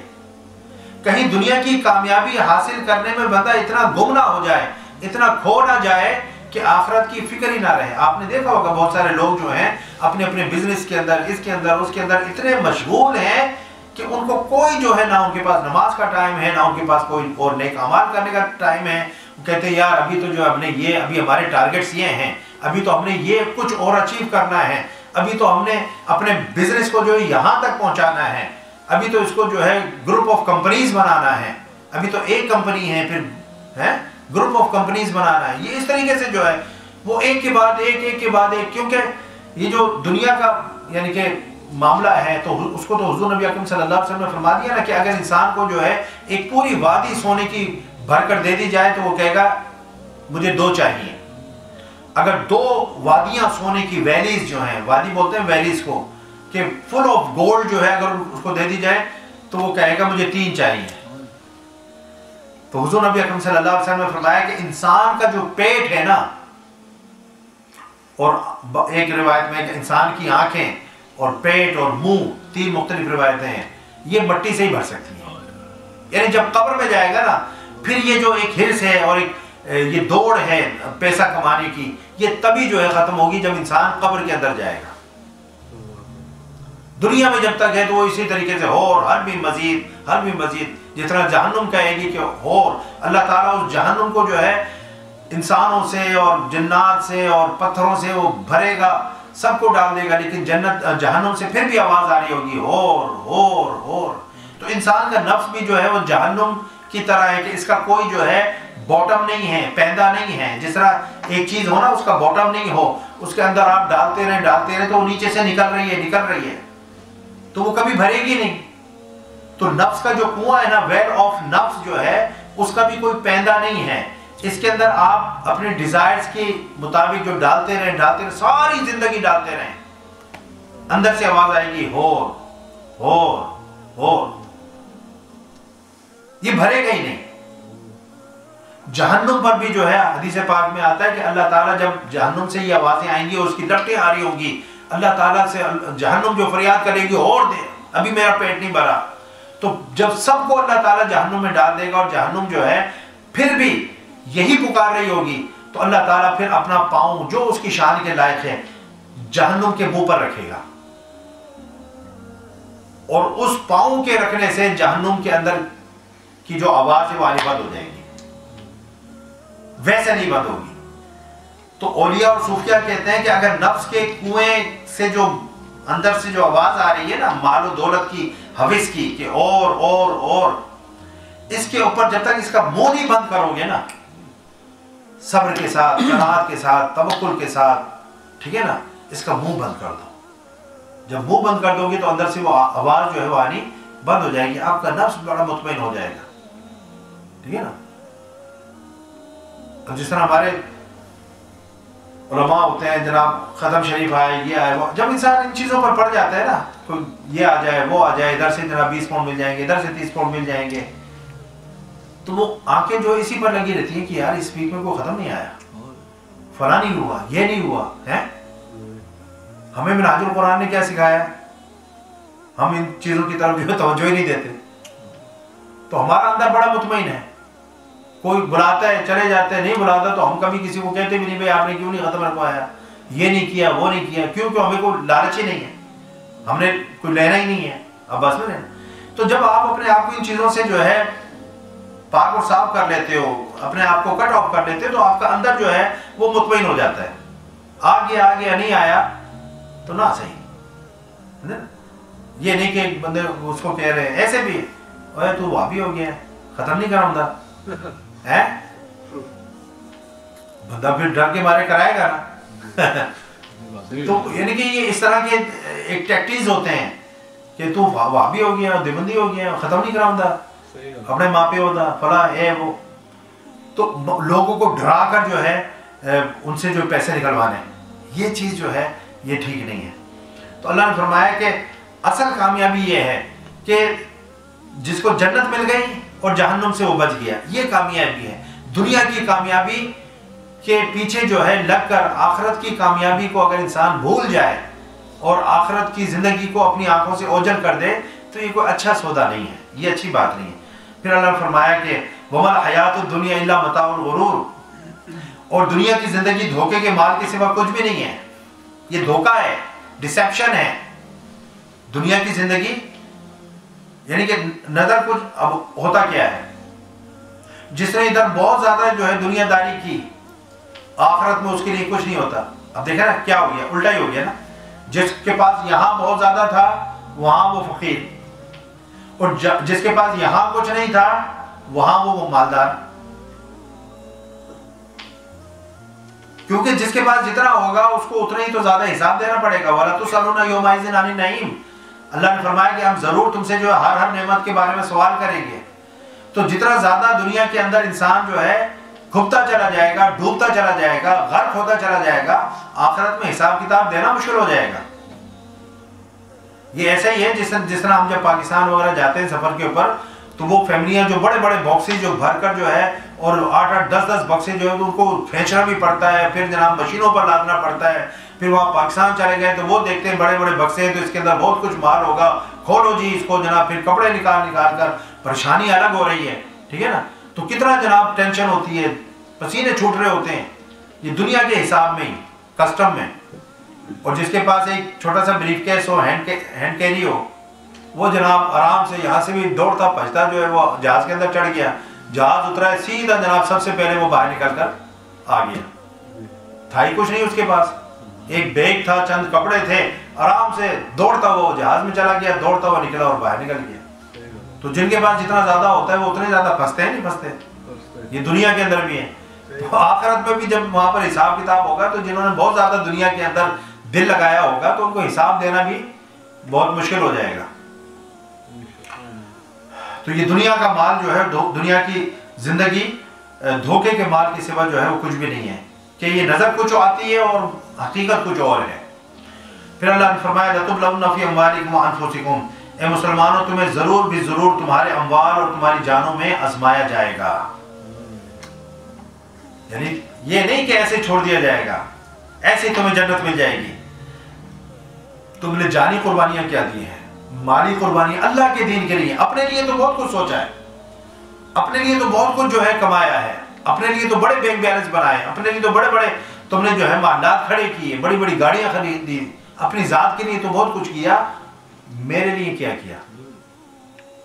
کہیں دنیا کی کامیابی حاصل کرنے میں بندہ اتنا گم نہ ہو جائے، اتنا کھو نہ جائے کہ آخرت کی فکر ہی نہ رہے۔ آپ نے دیکھا ہوگا بہت سارے لوگ جو ہیں اپنے اپنے بزنس کے اندر، اس کے اندر اس کے اندر اتنے مشغول ہیں کہ ان کو کوئی جو ہے نہ ان کے پاس نماز کا ٹائم ہے، نہ ان کے پاس کوئی اور نیک اعمال کرنے کا ٹائم ہے۔ کہتے ہیں یار ابھی تو جو ہم نے یہ، ابھی ہمارے ٹارگٹس یہ ہیں، ابھی تو ہم نے یہ کچھ اور اچیو کرنا ہے، ابھی تو ہم نے اپنے بزنس کو جو یہاں تک پہنچانا ہے، ابھی تو اس کو جو ہے گروپ آف کمپنیز بنانا ہے، ابھی تو ایک کمپنی ہے پھر ہے گروپ آف کمپنیز بنانا ہے۔ یہ اس طریقے سے جو ہے وہ ایک کے بعد ایک، ایک کے بعد ایک، کیونکہ یہ جو دنیا کا یعنی کہ معاملہ ہے تو اس کو تو حضور نبی اکرم صلی اللہ علیہ وسلم نے فرما دیا نا کہ اگر انسان کو جو ہے ایک پوری وادی سونے کی بھر کر دے دی جائے تو وہ کہے گا مجھے 2 چاہیے۔ اگر 2 وادیاں سونے کی، ویلیز جو ہیں، وادی بولتے ہیں ویلیز کو، کہ فل آف گولڈ جو ہے اگر اس کو دے دی جائے تو وہ کہے گا مجھے 3 چاہیے۔ تو حضور نبی اکرم صلی اللہ علیہ وسلم نے فرمایا کہ انسان کا جو پیٹ ہے نا، اور ایک روایت میں کہ انسان کی آنکھیں اور پیٹ اور منہ، 3 مختلف روایتیں ہیں، یہ مٹی سے ہی بھر سکتی ہیں۔ یعنی جب قبر میں جائے گا نا پھر یہ جو ایک ہرس ہے اور ایک یہ دوڑ ہے پیسہ کمانے کی، یہ تبھی جو ہے ختم ہوگی جب انسان قبر کے اندر جائے گا۔ دنیا میں جب تک ہے تو وہ اسی طریقے سے اور ہر بھی مزید جس طرح جہنم کہے گی کہ اور اللہ تعالیٰ اس جہنم کو جو ہے انسانوں سے اور جنات سے اور پتھروں سے وہ بھرے گا، سب کو ڈال دے گا، لیکن جہنم سے پھر بھی آواز آ رہی ہوگی اور۔ تو انسان کا نفس بھی جو ہے وہ جہنم کی طرح ہے کہ اس کا کوئی جو ہے باٹم نہیں ہے، پیندہ نہیں ہے۔ جس طرح ایک چیز ہو نا اس کا باٹم نہیں ہو، اس کے اندر آپ ڈالتے رہے تو وہ نیچے سے نکل رہی ہے تو وہ کبھی بھرے گی نہیں۔ تو نفس کا جو کنواں ہے نا، ویل آف نفس جو ہے، اس کا بھی کوئی پیندہ نہیں ہے۔ اس کے اندر آپ اپنے ڈیزائرز کے مطابق جو ڈالتے رہیں، ساری زندگی ڈالتے رہیں، اندر سے آواز آئے گی ہور، یہ بھرے گا ہی نہیں۔ جہنم پر بھی جو ہے حدیث پاک میں آتا ہے کہ اللہ تعالیٰ جب جہنم سے یہ آوازیں آئیں گی اور اس کی لپٹیں آ رہی ہوں گی، اللہ تعالیٰ سے جہنم جو فریاد کرے گی اور دے، ابھی میرا پیٹ نہیں بھرا۔ تو جب سب کو اللہ تعالیٰ جہنم میں ڈال دے گا اور جہنم جو ہے پھر بھی یہی پکار رہی ہوگی، تو اللہ تعالیٰ پھر اپنا پاؤں جو اس کی شان کے لائق ہے جہنم کے منہ پر رکھے گا، اور اس پاؤں کے رکھنے سے جہنم کے اندر کی جو آواز ہے وہ آنی بند ہو جائے گی، ویسے نہیں بند ہوگی۔ تو اولیاء اور صوفیاء کہتے ہیں کہ اگر نفس کے کنویں سے جو اندر سے جو آواز آ رہی ہے نا مال و دولت کی، حوث کی، کہ اور اس کے اوپر جب تک اس کا منہ نہیں بند کرو گے نا، صبر کے ساتھ، قناعت کے ساتھ، توکل کے ساتھ، ٹھیک ہے نا، اس کا منہ بند کر دو۔ جب منہ بند کر دو گے تو اندر سے وہ آواز جو ہے وہ آنی بند ہو جائے گی، آپ کا نفس بڑا مطمئن ہو جائے گا، ٹھیک ہے نا۔ اب جس طرح ہمارے علماء ہوتے ہیں، جناب ختم شریف آئے، یہ آئے، وہ جب انسان ان چیزوں پر پڑ جاتا ہے نا، کوئی یہ آ جائے وہ آ جائے، ادھر سے جناب 20 پاؤنڈ مل جائیں گے، ادھر سے 30 پاؤنڈ مل جائیں گے، تو وہ آنکھیں جو اسی پر لگی رہتی ہیں کہ یار اس ویک میں کوئی ختم نہیں آیا، فلاں نہیں ہوا، یہ نہیں ہوا ہے۔ ہمیں منہاج القرآن نے کیا سکھایا ہے؟ ہم ان چیزوں کی طرف جو توجہ ہی نہیں دیتے، تو ہمارا اندر بڑا مطمئن ہے۔ کوئی بلاتا ہے چلے جاتے ہیں، نہیں بلاتا تو ہم کبھی کسی کو کہتے بھی نہیں بھائی آپ نے کیوں نہیں ختم رکھوایا، یہ نہیں کیا وہ نہیں کیا، کیوں ہمیں کوئی لالچ ہی نہیں ہے۔ ہم نے کوئی لینا ہی نہیں ہے، اب بس میں لینا۔ تو جب آپ اپنے آپ کو ان چیزوں سے جو ہے پاک اور صاف کر لیتے ہو، اپنے آپ کو کٹ آف کر لیتے ہو، تو آپ کا اندر جو ہے وہ مطمئن ہو جاتا ہے۔ آگے نہیں آیا تو نہ صحیح، یہ نہیں کہ ایک بندے اس کو کہہ رہے ہیں ایسے بھی اوے تو وہابی ہو گیا ہے، ختم نہیں کرا ہوں ہے بندہ، پھر ڈر کے مارے کرائے گا نا۔ تو یعنی کہ یہ اس طرح کے ایک ٹیکٹیز ہوتے ہیں کہ تو وہابی ہو گیا، دیوبندی ہو گیا، ختم نہیں کرا ہوں اپنے ماں پہ ہوتا فلاں ہے وہ، تو لوگوں کو ڈرا کر جو ہے ان سے جو پیسے نکلوانے، یہ چیز جو ہے یہ ٹھیک نہیں ہے۔ تو اللہ نے فرمایا کہ اصل کامیابی یہ ہے کہ جس کو جنت مل گئی اور جہنم سے وہ بچ گیا، یہ کامیابی ہے۔ دنیا کی کامیابی کے پیچھے جو ہے لگ کر آخرت کی کامیابی کو اگر انسان بھول جائے اور آخرت کی زندگی کو اپنی آنکھوں سے اوجھل کر دے تو یہ کوئی اچھا سودا نہیں ہے، یہ اچھی بات نہیں ہے۔ پھر اللہ نے فرمایا کہ وَمَا الْحَيَاةُ الدُّنْيَا إِلَّا مَتَاعُ الْغُرُورِ، اور دنیا کی زندگی دھوکے کے مال کے سوا کچھ بھی نہیں ہے، یہ دھوکہ ہے، ڈسیپشن ہے دنیا کی زندگی۔ یعنی کہ نظر کچھ، اب ہوتا کیا ہے، جس نے ادھر بہت زیادہ جو ہے دنیا داری کی، آخرت میں اس کے لیے کچھ نہیں ہوتا۔ اب دیکھیں نا کیا ہو گیا، الٹا ہی ہو گیا نا، جس کے پاس یہاں بہت زیادہ تھا وہاں وہ فقیر، اور جس کے پاس یہاں کچھ نہیں تھا وہاں وہ مالدار، کیونکہ جس کے پاس جتنا ہوگا اس کو اتنا ہی تو زیادہ حساب دینا پڑے گا۔ وَلَا تُسْأَلُونَ يَوْمَئِذٍ عَنِ النَّعِيمِ، اللہ نے فرمایا کہ ہم ضرور تم سے جو ہے ہر نعمت کے بارے میں سوال کریں گے۔ تو جتنا زیادہ دنیا کے اندر انسان جو ہے کھبتا چلا جائے گا، ڈوبتا چلا جائے گا، غرق ہوتا چلا جائے گا، آخرت میں حساب کتاب دینا مشکل ہو جائے گا۔ یہ ایسا ہی ہے جس طرح ہم جب پاکستان وغیرہ جاتے ہیں سفر کے اوپر، تو وہ فیملیاں جو بڑے بڑے باکسز جو بھر کر جو ہے اور 8-8 10-10 بکسے جو ہے ان کو کھینچنا بھی پڑتا ہے، پھر جناب مشینوں پر لادنا پڑتا ہے۔ پھر وہاں پاکستان چلے گئے تو وہ دیکھتے ہیں بڑے بڑے بکسے ہیں تو اس کے اندر بہت کچھ مال ہوگا، کھولو جی اس کو جناب، پھر کپڑے نکال کر پریشانی الگ ہو رہی ہے، ٹھیک ہے نا۔ تو کتنا جناب ٹینشن ہوتی ہے، پسینے چھوٹ رہے ہوتے ہیں، یہ دنیا کے حساب میں ہی، کسٹم میں۔ اور جس کے پاس ایک چھوٹا سا بریف کیس ہو، ہینڈ کیری ہو، وہ جناب آرام سے یہاں سے بھی دوڑتا بھجتا جو ہے وہ جہاز کے اندر چڑھ گیا، جہاز اترا ہے سیدھا جناب سب سے پہلے وہ باہر نکل کر آ گیا، تھا ہی کچھ نہیں اس کے پاس، ایک بیگ تھا، چند کپڑے تھے، آرام سے دوڑتا وہ جہاز میں چلا گیا، دوڑتا ہوا نکلا اور باہر نکل گیا۔ تو جن کے پاس جتنا زیادہ ہوتا ہے وہ اتنے زیادہ پھنستے ہیں، نہیں پھنستے، یہ دنیا کے اندر بھی ہے۔ تو آخرت میں بھی جب وہاں پر حساب کتاب ہوگا تو جنہوں نے بہت زیادہ دنیا کے اندر دل لگایا ہوگا تو ان کو حساب دینا بھی بہت مشکل ہو جائے گا۔ تو یہ دنیا کا مال جو ہے، دنیا کی زندگی دھوکے کے مال کے سوا جو ہے وہ کچھ بھی نہیں ہے، کہ یہ نظر کچھ آتی ہے اور حقیقت کچھ اور ہے۔ پھر اللہ نے فرمایا لَتُبْلَوْنَ فِي أَمْوَالِكُمْ وَأَنفُسِكُمْ، اے مسلمانوں تمہیں ضرور بھی ضرور تمہارے اموال اور تمہاری جانوں میں آزمایا جائے گا۔ یعنی یہ نہیں کہ ایسے چھوڑ دیا جائے گا، ایسے تمہیں جنت مل جائے گی۔ تم نے جانی قربانیاں کیا دی ہیں، مالی قربانی اللہ کے دین کے لیے، اپنے لیے تو بہت کچھ سوچا ہے، اپنے لیے تو بہت کچھ جو ہے کمایا ہے، اپنے لیے تو بڑے بینک بیلنس بنائے، اپنے لیے تو بڑے بڑے تم نے جو ہے معاملات کھڑے کیے، بڑی بڑی گاڑیاں خریدی، اپنی ذات کے لیے تو بہت کچھ کیا، میرے لیے کیا کیا؟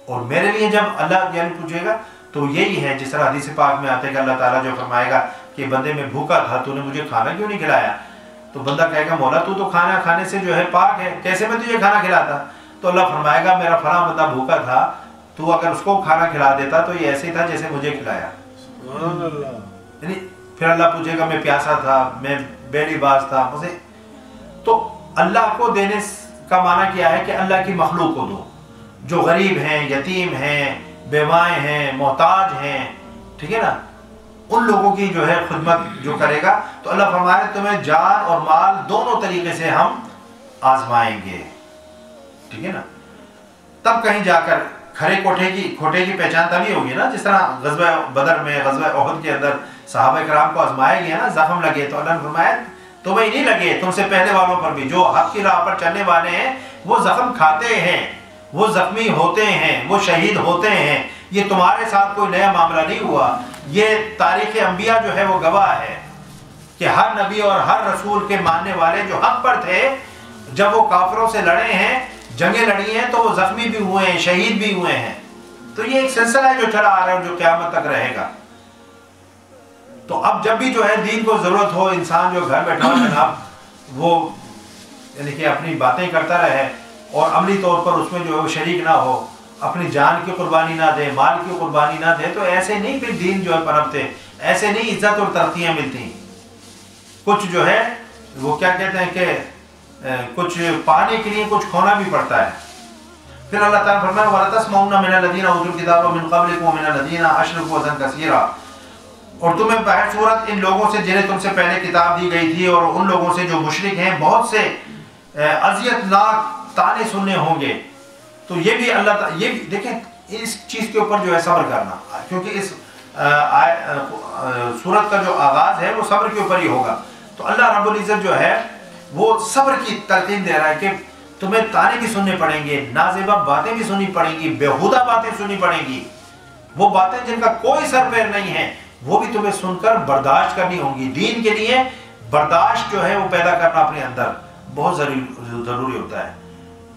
اور میرے لیے جب اللہ یعنی پوچھے گا تو یہی ہے، جس طرح حدیث پاک میں آتے ہیں کہ اللہ تعالیٰ جو فرمائے گا کہ بندے میں بھوکا تھا تو نے مجھے کھانا کیوں نہیں کھلایا؟ تو بندہ کہے گا مولا تو کھانا کھانے سے جو ہے پاک ہے، کیسے میں تجھے کھانا کھلاتا؟ تو اللہ فرمائے گا میرا فلاں بندہ بھوکا تھا، تو اگر اس کو کھانا کھلا دیتا تو یہ ایسے ہی تھا جیسے مجھے کھلایا۔ سبحان اللہ۔ یعنی پھر اللہ پوچھے گا میں پیاسا تھا، میں بے لباس تھا، مجھے تو اللہ کو دینے کا معنی کیا ہے کہ اللہ کی مخلوق کو دو، جو غریب ہیں، یتیم ہیں، بیوائیں ہیں، محتاج ہیں، ٹھیک ہے نا، ان لوگوں کی جو ہے خدمت جو کرے گا تو اللہ فرمائے تمہیں جان اور مال دونوں طریقے سے ہم آزمائیں گے، ٹھیک ہے نا۔ تب کہیں جا کر کھرے کھوٹے کی پہچان تبھی ہوگی نا، جس طرح غزوہ بدر میں، غزوہ احد کے اندر صحابہ کرام کو آزمایا گیا نا، زخم لگے تو اللہ نے فرمایا تمہیں نہیں لگے، تم سے پہلے والوں پر بھی، جو حق کی راہ پر چلنے والے ہیں وہ زخم کھاتے ہیں، وہ زخمی ہوتے ہیں، وہ شہید ہوتے ہیں، یہ تمہارے ساتھ کوئی نیا معاملہ نہیں ہوا۔ یہ تاریخ انبیاء جو ہے وہ گواہ ہے کہ ہر نبی اور ہر رسول کے ماننے والے جو حق پر تھے، جب وہ کافروں سے لڑے ہیں، جنگیں لڑی ہیں، تو وہ زخمی بھی ہوئے ہیں، شہید بھی ہوئے ہیں. تو یہ ایک سلسلہ ہے جو چلا آ رہا ہے اور جو قیامت تک رہے گا. تو اب جب بھی جو ہے دین کو ضرورت ہو، انسان جو گھر بیٹھا ہو جناب وہ یعنی کہ اپنی باتیں کرتا رہے اور عملی طور پر اس میں جو ہے وہ شریک نہ ہو، اپنی جان کی قربانی نہ دے، مال کی قربانی نہ دے، تو ایسے نہیں پھر دین جو ہے پنپتے، ایسے نہیں عزت اور ترقیاں ملتی. کچھ جو ہے وہ کیا کہتے ہیں کہ کچھ پانے کے لیے کچھ کھونا بھی پڑتا ہے. پھر اللہ تعالیٰ فرمایا وَلَتَسْمَعُنَّ مِنَ الَّذِينَ أُوتُوا الْكِتَابَ مِنْ قَبْلِكُمْ وَمِنَ الَّذِينَ أَشْرَكُوا أَذًى كَثِيرًا، اور تمہیں بہر صورت ان لوگوں سے جنہیں تم سے پہلے کتاب دی گئی تھی اور ان لوگوں سے جو مشرک ہیں بہت سے اذیت ناک تانے سننے ہوں گے. تو یہ بھی اللہ تعالیٰ، یہ بھی دیکھیں اس چیز کے اوپر جو ہے صبر کرنا، کیونکہ اس سورت کا جو آغاز ہے وہ صبر کے اوپر ہی ہوگا. تو اللہ رب العزت جو ہے وہ صبر کی تلقین دے رہا ہے کہ تمہیں تانے بھی سننے پڑیں گے، نازیبہ باتیں بھی سننی پڑیں گی، بیہودہ باتیں سننی پڑیں گی، وہ باتیں جن کا کوئی سر پیر نہیں ہے وہ بھی تمہیں سن کر برداشت کرنی ہوں گی. دین کے لیے برداشت جو ہے وہ پیدا کرنا اپنے اندر بہت ضروری ہوتا ہے،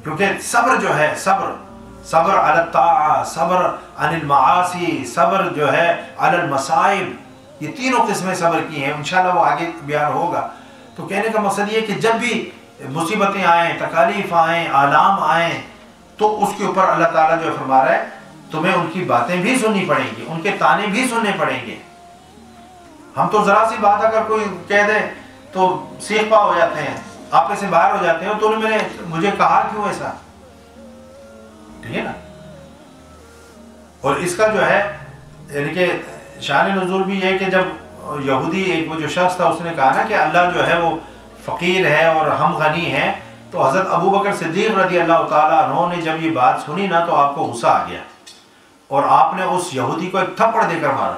کیونکہ صبر جو ہے، صبر علی الطاعہ، صبر عن المعاصی، صبر جو ہے علی المصائب، یہ تینوں قسمیں صبر کی ہیں. انشاءاللہ وہ آگے بیان ہوگا. تو کہنے کا مقصد یہ کہ جب بھی مصیبتیں آئیں، تکالیف آئیں، آلام آئیں، تو اس کے اوپر اللہ تعالیٰ جو فرما رہا ہے تمہیں ان کی باتیں بھی سننی پڑیں گی، ان کے تانے بھی سننے پڑیں گے. ہم تو ذرا سی بات اگر کوئی کہہ دے تو سیخ پا ہو جاتے ہیں، آپے سے باہر ہو جاتے ہیں، تو انہوں نے مجھے کہا کیوں ایسا، ٹھیک ہے نا. اور اس کا جو ہے یعنی کہ شان نزول بھی یہ کہ جب یہودی ایک وہ جو شخص تھا اس نے کہا نا کہ اللہ جو ہے وہ فقیر ہے اور ہم غنی ہیں، تو حضرت ابو بکر صدیق رضی اللہ تعالیٰ عنہ نے جب یہ بات سنی نا تو آپ کو غصہ آ گیا اور آپ نے اس یہودی کو ایک تھپڑ دے کر مارا.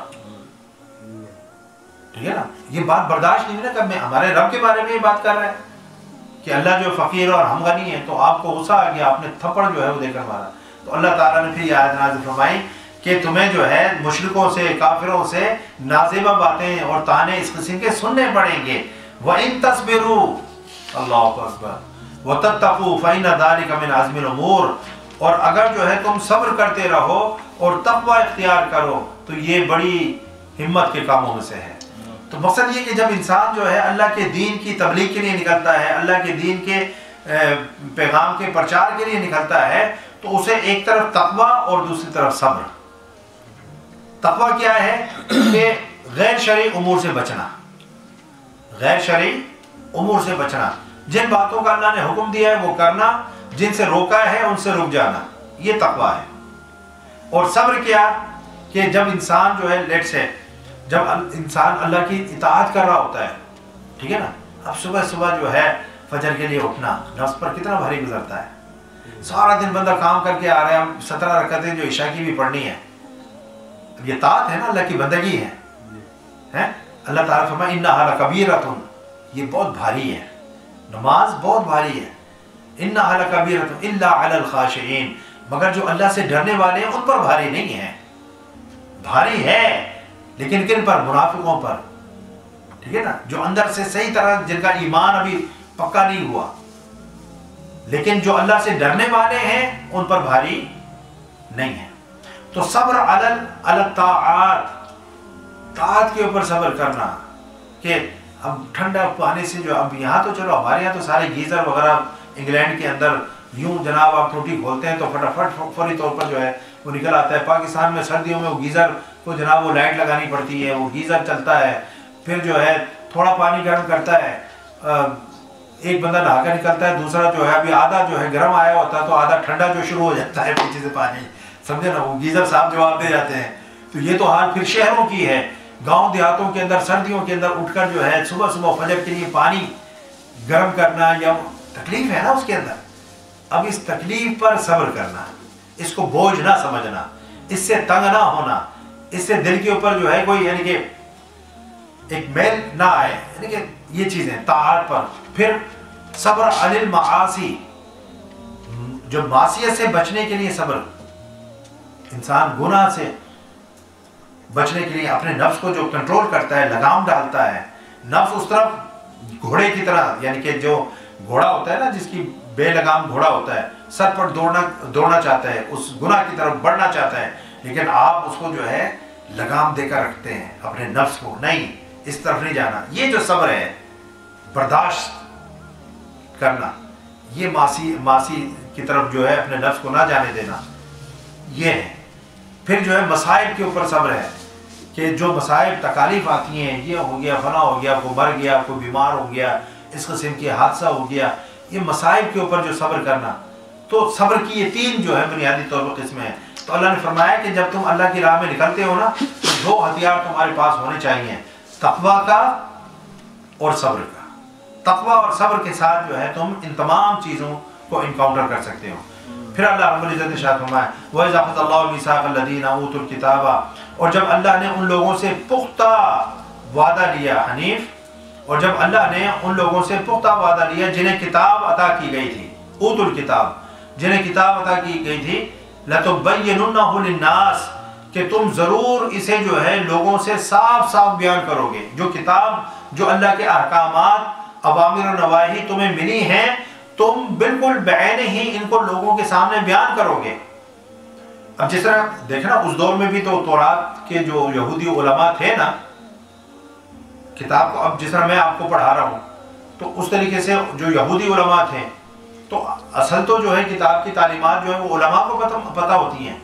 ٹھیک ہے نا، یہ بات برداشت نہیں نا کہ ہمارے رب کے بارے میں یہ بات کر رہے ہیں کہ اللہ جو فقیر اور ہم غنی ہیں، تو آپ کو غصہ آ گیا، آپ نے تھپڑ جو ہے وہ دے کر مارا. تو اللہ تعالیٰ نے پھر یہ آیت نازل فرمائی کہ تمہیں جو ہے مشرکوں سے، کافروں سے نازیبہ باتیں اور تانے اس قسم کے سننے پڑیں گے. وَإِن تَصْبِرُوا، اللہ اکبر، وَتَتَّقُوا فَإِنَّ ذَلِكَ مِنْ عَزْمِ الْأُمُورِ، اور اگر جو ہے تم صبر کرتے رہو اور تقوی اختیار کرو تو یہ بڑی ہمت کے کاموں میں سے ہے. تو مقصد یہ کہ جب انسان جو ہے اللہ کے دین کی تبلیغ کے لیے نکلتا ہے، اللہ کے دین کے پیغام کے پرچار کے لیے نکلتا ہے، تو اسے ایک طرف تقوی اور دوسری طرف صبر. تقوی کیا ہے کہ غیر شرعی امور سے بچنا، غیر شرعی امور سے بچنا، جن باتوں کا اللہ نے حکم دیا ہے وہ کرنا، جن سے روکا ہے ان سے رک جانا، یہ تقوی ہے. اور صبر کیا کہ جب انسان جو ہے لیٹ سے جب انسان اللہ کی اطاعت کر رہا ہوتا ہے، ٹھیک ہے نا، اب صبح صبح جو ہے فجر کے لیے اٹھنا نفس پر کتنا بھاری گزرتا ہے. سارا دن بندہ کام کر کے آ رہا ہے، 17 رکعتیں جو عشاء کی بھی پڑھنی ہے، یہ طاعت ہے نا، اللہ کی بندگی ہے. اللہ تعالیٰ فرمائے انہا لکبیرۃ، یہ بہت بھاری ہے، نماز بہت بھاری ہے. انہا لکبیرۃ الا علی الخاشعین، مگر جو اللہ سے ڈرنے والے ہیں ان پر بھاری نہیں ہے. بھاری ہے لیکن کن پر؟ منافقوں پر، ٹھیک ہے نا، جو اندر سے صحیح طرح جن کا ایمان ابھی پکا نہیں ہوا. لیکن جو اللہ سے ڈرنے والے ہیں ان پر بھاری نہیں ہے. تو صبر علی الطاعات، طاعت کے اوپر صبر کرنا، کہ اب ٹھنڈا پانی سے جو اب یہاں تو چلو ہمارے یہاں تو سارے گیزر وغیرہ انگلینڈ کے اندر یوں جناب آپ ٹوٹی کھولتے ہیں تو فٹافٹ فوری طور پر جو ہے وہ نکل آتا ہے. پاکستان میں سردیوں میں وہ گیزر کو جناب وہ لائٹ لگانی پڑتی ہے، وہ گیزر چلتا ہے، پھر جو ہے تھوڑا پانی گرم کرتا ہے، ایک بندہ نہا کر نکلتا ہے، دوسرا جو ہے ابھی آدھا جو ہے گرم آیا ہوتا ہے تو آدھا ٹھنڈا جو شروع ہو جاتا ہے پیچھے سے پانی، سمجھے نا، وہ گیزر صاحب جواب دے جاتے ہیں. تو یہ تو حال پھر شہروں کی ہے. گاؤں دیہاتوں کے اندر سردیوں کے اندر اٹھ کر جو ہے صبح صبح فجر کے لیے پانی گرم کرنا، یا تکلیف ہے نا اس کے اندر. اب اس تکلیف پر صبر کرنا، اس کو بوجھ نہ سمجھنا، اس سے تنگ نہ ہونا، اس سے دل کے اوپر جو ہے کوئی یعنی کہ ایک میل نہ آئے، یعنی کہ یہ چیزیں طاعت پر. پھر صبر علی المعاصی، جو معصیت سے بچنے کے لیے صبر، انسان گناہ سے بچنے کے لیے اپنے نفس کو جو کنٹرول کرتا ہے، لگام ڈالتا ہے، نفس اس طرف گھوڑے کی طرح، یعنی کہ جو گھوڑا ہوتا ہے نا جس کی بے لگام گھوڑا ہوتا ہے، سر پر دوڑنا چاہتا ہے، اس گناہ کی طرف بڑھنا چاہتا ہے، لیکن آپ اس کو جو ہے لگام دے کر رکھتے ہیں اپنے نفس کو، نہیں اس طرف نہیں جانا. یہ جو صبر ہے، برداشت کرنا، یہ معاصی کی طرف جو ہے اپنے نفس کو نہ جانے دینا، یہ ہے. پھر جو ہے مصائب کے اوپر صبر ہے کہ جو مصائب تکالیف آتی ہیں، یہ ہو گیا، فلاں ہو گیا، کوئی مر گیا، کوئی بیمار ہو گیا، اس قسم کے حادثہ ہو گیا، یہ مصائب کے اوپر جو صبر کرنا. تو صبر کی یہ 3 جو ہے بنیادی طور پر قسمیں ہیں. تو اللہ نے فرمایا کہ جب تم اللہ کی راہ میں نکلتے ہو نا، تو 2 ہتھیار تمہارے پاس ہونے چاہیے، تقویٰ کا اور صبر کا. تقویٰ اور صبر کے ساتھ جو ہے تم ان تمام چیزوں کو انکاؤنٹر کر سکتے ہو. پھر اللہ رب العزت نے ارشاد فرمایا وَإِذَا أَخَذَ اللَّهُ مِيثَاقَ الَّذِينَ أُوتُوا الْكِتَابَ، اور جب اللہ نے ان لوگوں سے پختہ وعدہ لیا، حنیف، اور جب اللہ نے ان لوگوں سے پختہ وعدہ لیا جنہیں کتاب عطا کی گئی تھی، اوتوا الکتاب، جنہیں کتاب عطا کی گئی تھی، لَتُبَيِّنُنَّهُ لِلنَّاسِ، کہ تم ضرور اسے جو ہے لوگوں سے صاف صاف بیان کرو گے. جو کتاب، جو اللہ کے احکامات، اوامر و نواہی تمہیں ملی ہیں، تم بالکل بعین ہی ان کو لوگوں کے سامنے بیان کرو گے. اب جس طرح دیکھنا اس دور میں بھی تو تورات کے جو یہودی علماء تھے نا، کتاب کو اب جس طرح میں آپ کو پڑھا رہا ہوں تو اس طریقے سے جو یہودی علماء تھے تو اصل تو جو ہے کتاب کی تعلیمات جو ہے وہ علماء کو پتہ ہوتی ہیں.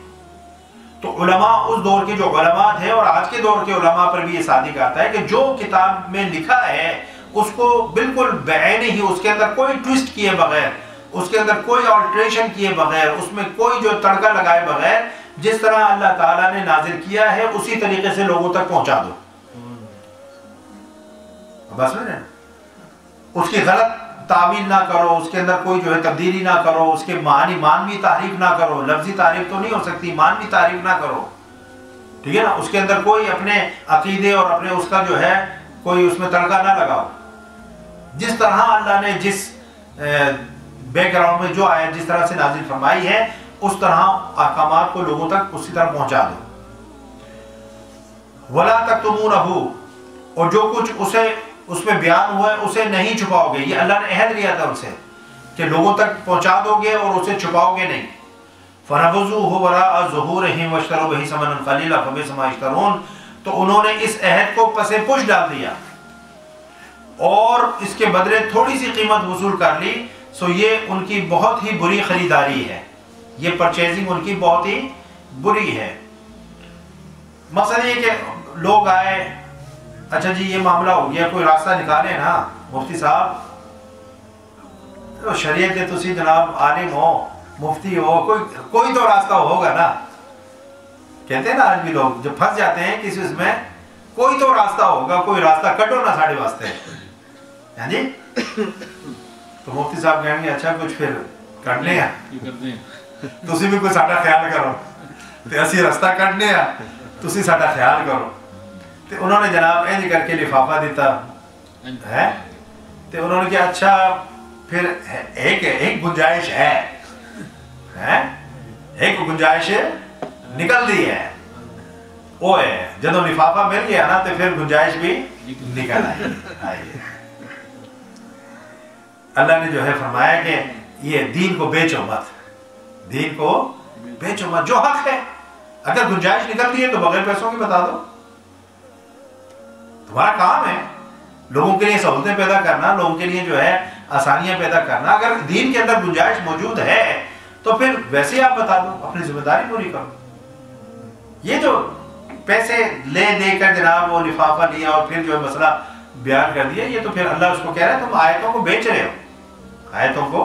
تو علماء اس دور کے جو علماء تھے اور آج کے دور کے علماء پر بھی یہ صادق آتا ہے کہ جو کتاب میں لکھا ہے اس کو بالکل بعین ہی، اس کے اندر کوئی ٹویسٹ کیے بغیر، اس کے اندر کوئی آلٹریشن کیے بغیر، اس میں کوئی جو تڑکا لگائے بغیر، جس طرح اللہ تعالیٰ نے نازل کیا ہے اسی طریقے سے لوگوں تک پہنچا دو. بس میں اس کی غلط تعویل نہ کرو، اس کے اندر کوئی جو ہے تبدیلی نہ کرو، اس کے معنوی تعریف نہ کرو. لفظی تعریف تو نہیں ہو سکتی، معنوی تعریف نہ کرو، ٹھیک ہے نا. اس کے اندر کوئی اپنے عقیدے اور اپنے اس کا جو ہے کوئی اس میں تڑکا نہ لگاؤ. جس طرح اللہ نے جس بیک گراؤنڈ میں جو آیت جس طرح سے نازل فرمائی ہے اس طرح احکامات کو لوگوں تک اسی طرح پہنچا دو. وَلَا تَكْتُمُونَهُ، اور جو کچھ اس میں بیان ہوا ہے اسے نہیں چھپاؤ گے. یہ اللہ نے عہد لیا تھا ان سے کہ لوگوں تک پہنچا دو گے اور اسے چھپاؤ گے نہیں. فَنَبَذُوهُ وَرَاءَ ظُهُورِهِمْ وَاشْتَرَوْا بِهِ ثَمَنًا قَلِيلًا فَبِئْسَ مَا يَشْتَرُونَ. تو انہوں نے اس عہد کو پس پش ڈال دیا اور اس کے بدلے تھوڑی سی قیمت وصول کر لی. سو یہ ان کی بہت ہی بری خریداری ہے، یہ پرچیزنگ ان کی بہت ہی بری ہے. مقصد یہ کہ لوگ آئے، اچھا جی یہ معاملہ ہو گیا، کوئی راستہ نکالے نا مفتی صاحب، شریعت کے تسی جناب عالم ہو، مفتی ہو، کوئی تو راستہ ہوگا نا. کہتے ہیں نا آج بھی لوگ جب پھنس جاتے ہیں کسی اس میں، کوئی تو راستہ ہوگا، کوئی راستہ کٹو نا ساڑھے واسطے. ہاں جی، تو مفتی صاحب کہیں گے اچھا کچھ پھر کٹ لیں تسی بھی کوئی ساڑھا خیال کرو، تو اسی راستہ کٹنے ہیں تسی ساڑھا خیال کرو. تو انہوں نے جناب اینج کر کے لفافہ دیتا ہے، تو انہوں نے کہا اچھا پھر ایک گنجائش ہے، ایک گنجائش نکل دی ہے، وہ ہے جب لفافہ مل گیا نا تو پھر گنجائش بھی نکل آئی. اللہ نے جو ہے فرمایا کہ یہ دین کو بیچو مت، دین کو بیچو مت، جو حق ہے. اگر گنجائش نکل دی ہے تو بغیر پیسوں کے بتا دو. تمہارا کام ہے لوگوں کے لیے سہولتیں پیدا کرنا، لوگوں کے لیے جو ہے آسانیاں پیدا کرنا. اگر دین کے اندر گنجائش موجود ہے تو پھر ویسے ہی آپ بتا دو، اپنی ذمہ داری پوری کرو. یہ جو پیسے لے دے کر جناب وہ لفافہ لیا اور پھر جو ہے مسئلہ بیان کر دیا، یہ تو پھر اللہ اس کو کہہ رہا ہے تم آیتوں کو بیچ رہے ہو. آیتوں کو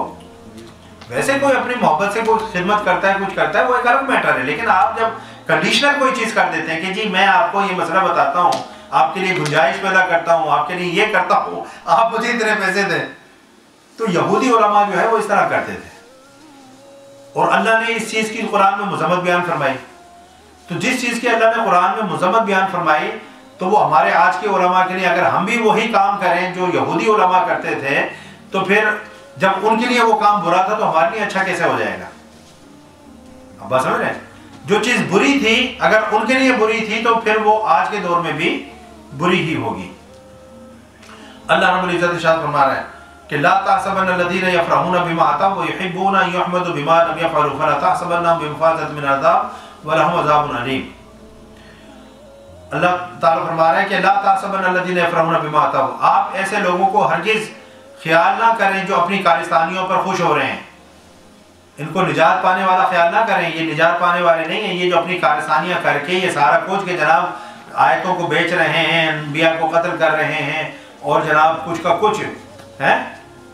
ویسے کوئی اپنی محبت سے کوئی خدمت کرتا ہے، کچھ کرتا ہے، وہ ایک الگ میٹر ہے. لیکن آپ جب کنڈیشنل کوئی چیز کر دیتے ہیں کہ جی میں آپ کو یہ مسئلہ بتاتا ہوں، آپ کے لیے گنجائش پیدا کرتا ہوں، آپ کے لیے یہ کرتا ہوں، آپ مجھے اتنے پیسے دیں. تو یہودی علماء جو ہے وہ اس طرح کرتے تھے اور اللہ نے اس چیز کی قرآن میں مذمت بیان فرمائی. تو جس چیز کی اللہ نے قرآن میں مذمت بیان فرمائی تو وہ ہمارے آج کے علماء کے لیے، اگر ہم بھی وہی کام کریں جو یہودی علماء کرتے تھے تو پھر جب ان کے لیے وہ کام برا تھا تو ہمارے لیے اچھا کیسے ہو جائے گا؟ اب بات سمجھ رہے ہیں؟ جو چیز بری تھی اگر ان کے لیے بری تھی تو پھر وہ آج کے دور میں بھی بری ہی ہوگی. اللہ رب العزت ارشاد فرما رہا ہے کہ لا تحسبن الذین یفرحون بما اتوا ویحبون ان یحمدوا بما لم یفعلوا فلا تحسبنهم بمفازۃ من العذاب ولهم عذاب علیم۔ اللہ تعالیٰ فرما رہا ہے کہ لا تحسبن الذین یفرحون بما اتوا، آپ ایسے لوگوں کو ہرگز خیال نہ کریں جو اپنی کارستانیوں پر خوش ہو رہے ہیں، ان کو نجات پانے والا خیال نہ کریں، یہ نجات پانے والے نہیں ہیں، یہ جو اپنی کارستانیاں کر کے یہ سارا کچھ کہ جناب آیتوں کو بیچ رہے ہیں، انبیاء کو قتل کر رہے ہیں، اور جناب کچھ کا کچھ ہے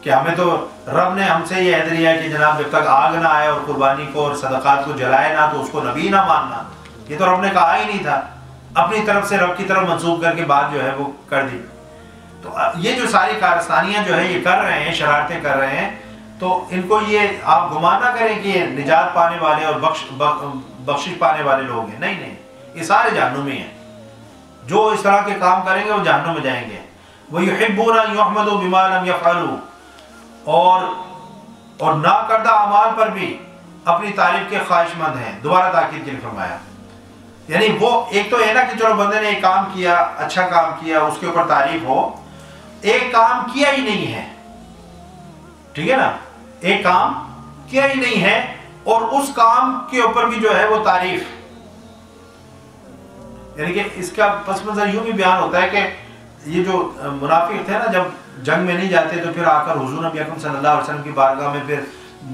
کہ ہمیں تو رب نے ہم سے یہ عہد لیا ہے کہ جناب جب تک آگ نہ آئے اور قربانی کو اور صدقات کو جلائے نہ تو اس کو نبی نہ ماننا، یہ تو رب نے کہا ہی نہیں تھا، اپنی طرف سے رب کی طرف منسوب کر کے بات جو ہے وہ کر دی۔ تو یہ جو ساری کارستانیاں جو ہے یہ کر رہے ہیں، شرارتیں کر رہے ہیں، تو ان کو یہ آپ گمان نہ کریں کہ یہ نجات پانے والے اور بخشش پانے والے لوگ ہیں، نہیں نہیں، یہ سارے جہنمی ہیں، جو اس طرح کے کام کریں گے وہ جہنم میں جائیں گے۔ وَيُحِبُّونَ أَن يُحْمَدُوا بِمَا لَمْ يَفْعَلُوا، اور ناکردہ اعمال پر بھی اپنی تعریف کے خواہش مند ہیں، دوبارہ تاکید کے لیے فرمایا۔ یعنی وہ ایک تو ہے نا کہ چلو بندے نے ایک کام کیا، اچھا کام کیا، اس کے اوپر تعریف ہو، ایک کام کیا ہی نہیں ہے، ٹھیک ہے نا، ایک کام کیا ہی نہیں ہے اور اس کام کے اوپر بھی جو ہے وہ تعریف، یعنی کہ اس کا پس منظر یوں بھی بیان ہوتا ہے کہ یہ جو منافق تھے نا جب جنگ میں نہیں جاتے تو پھر آ کر حضور نبی اکرم صلی اللہ علیہ وسلم کی بارگاہ میں پھر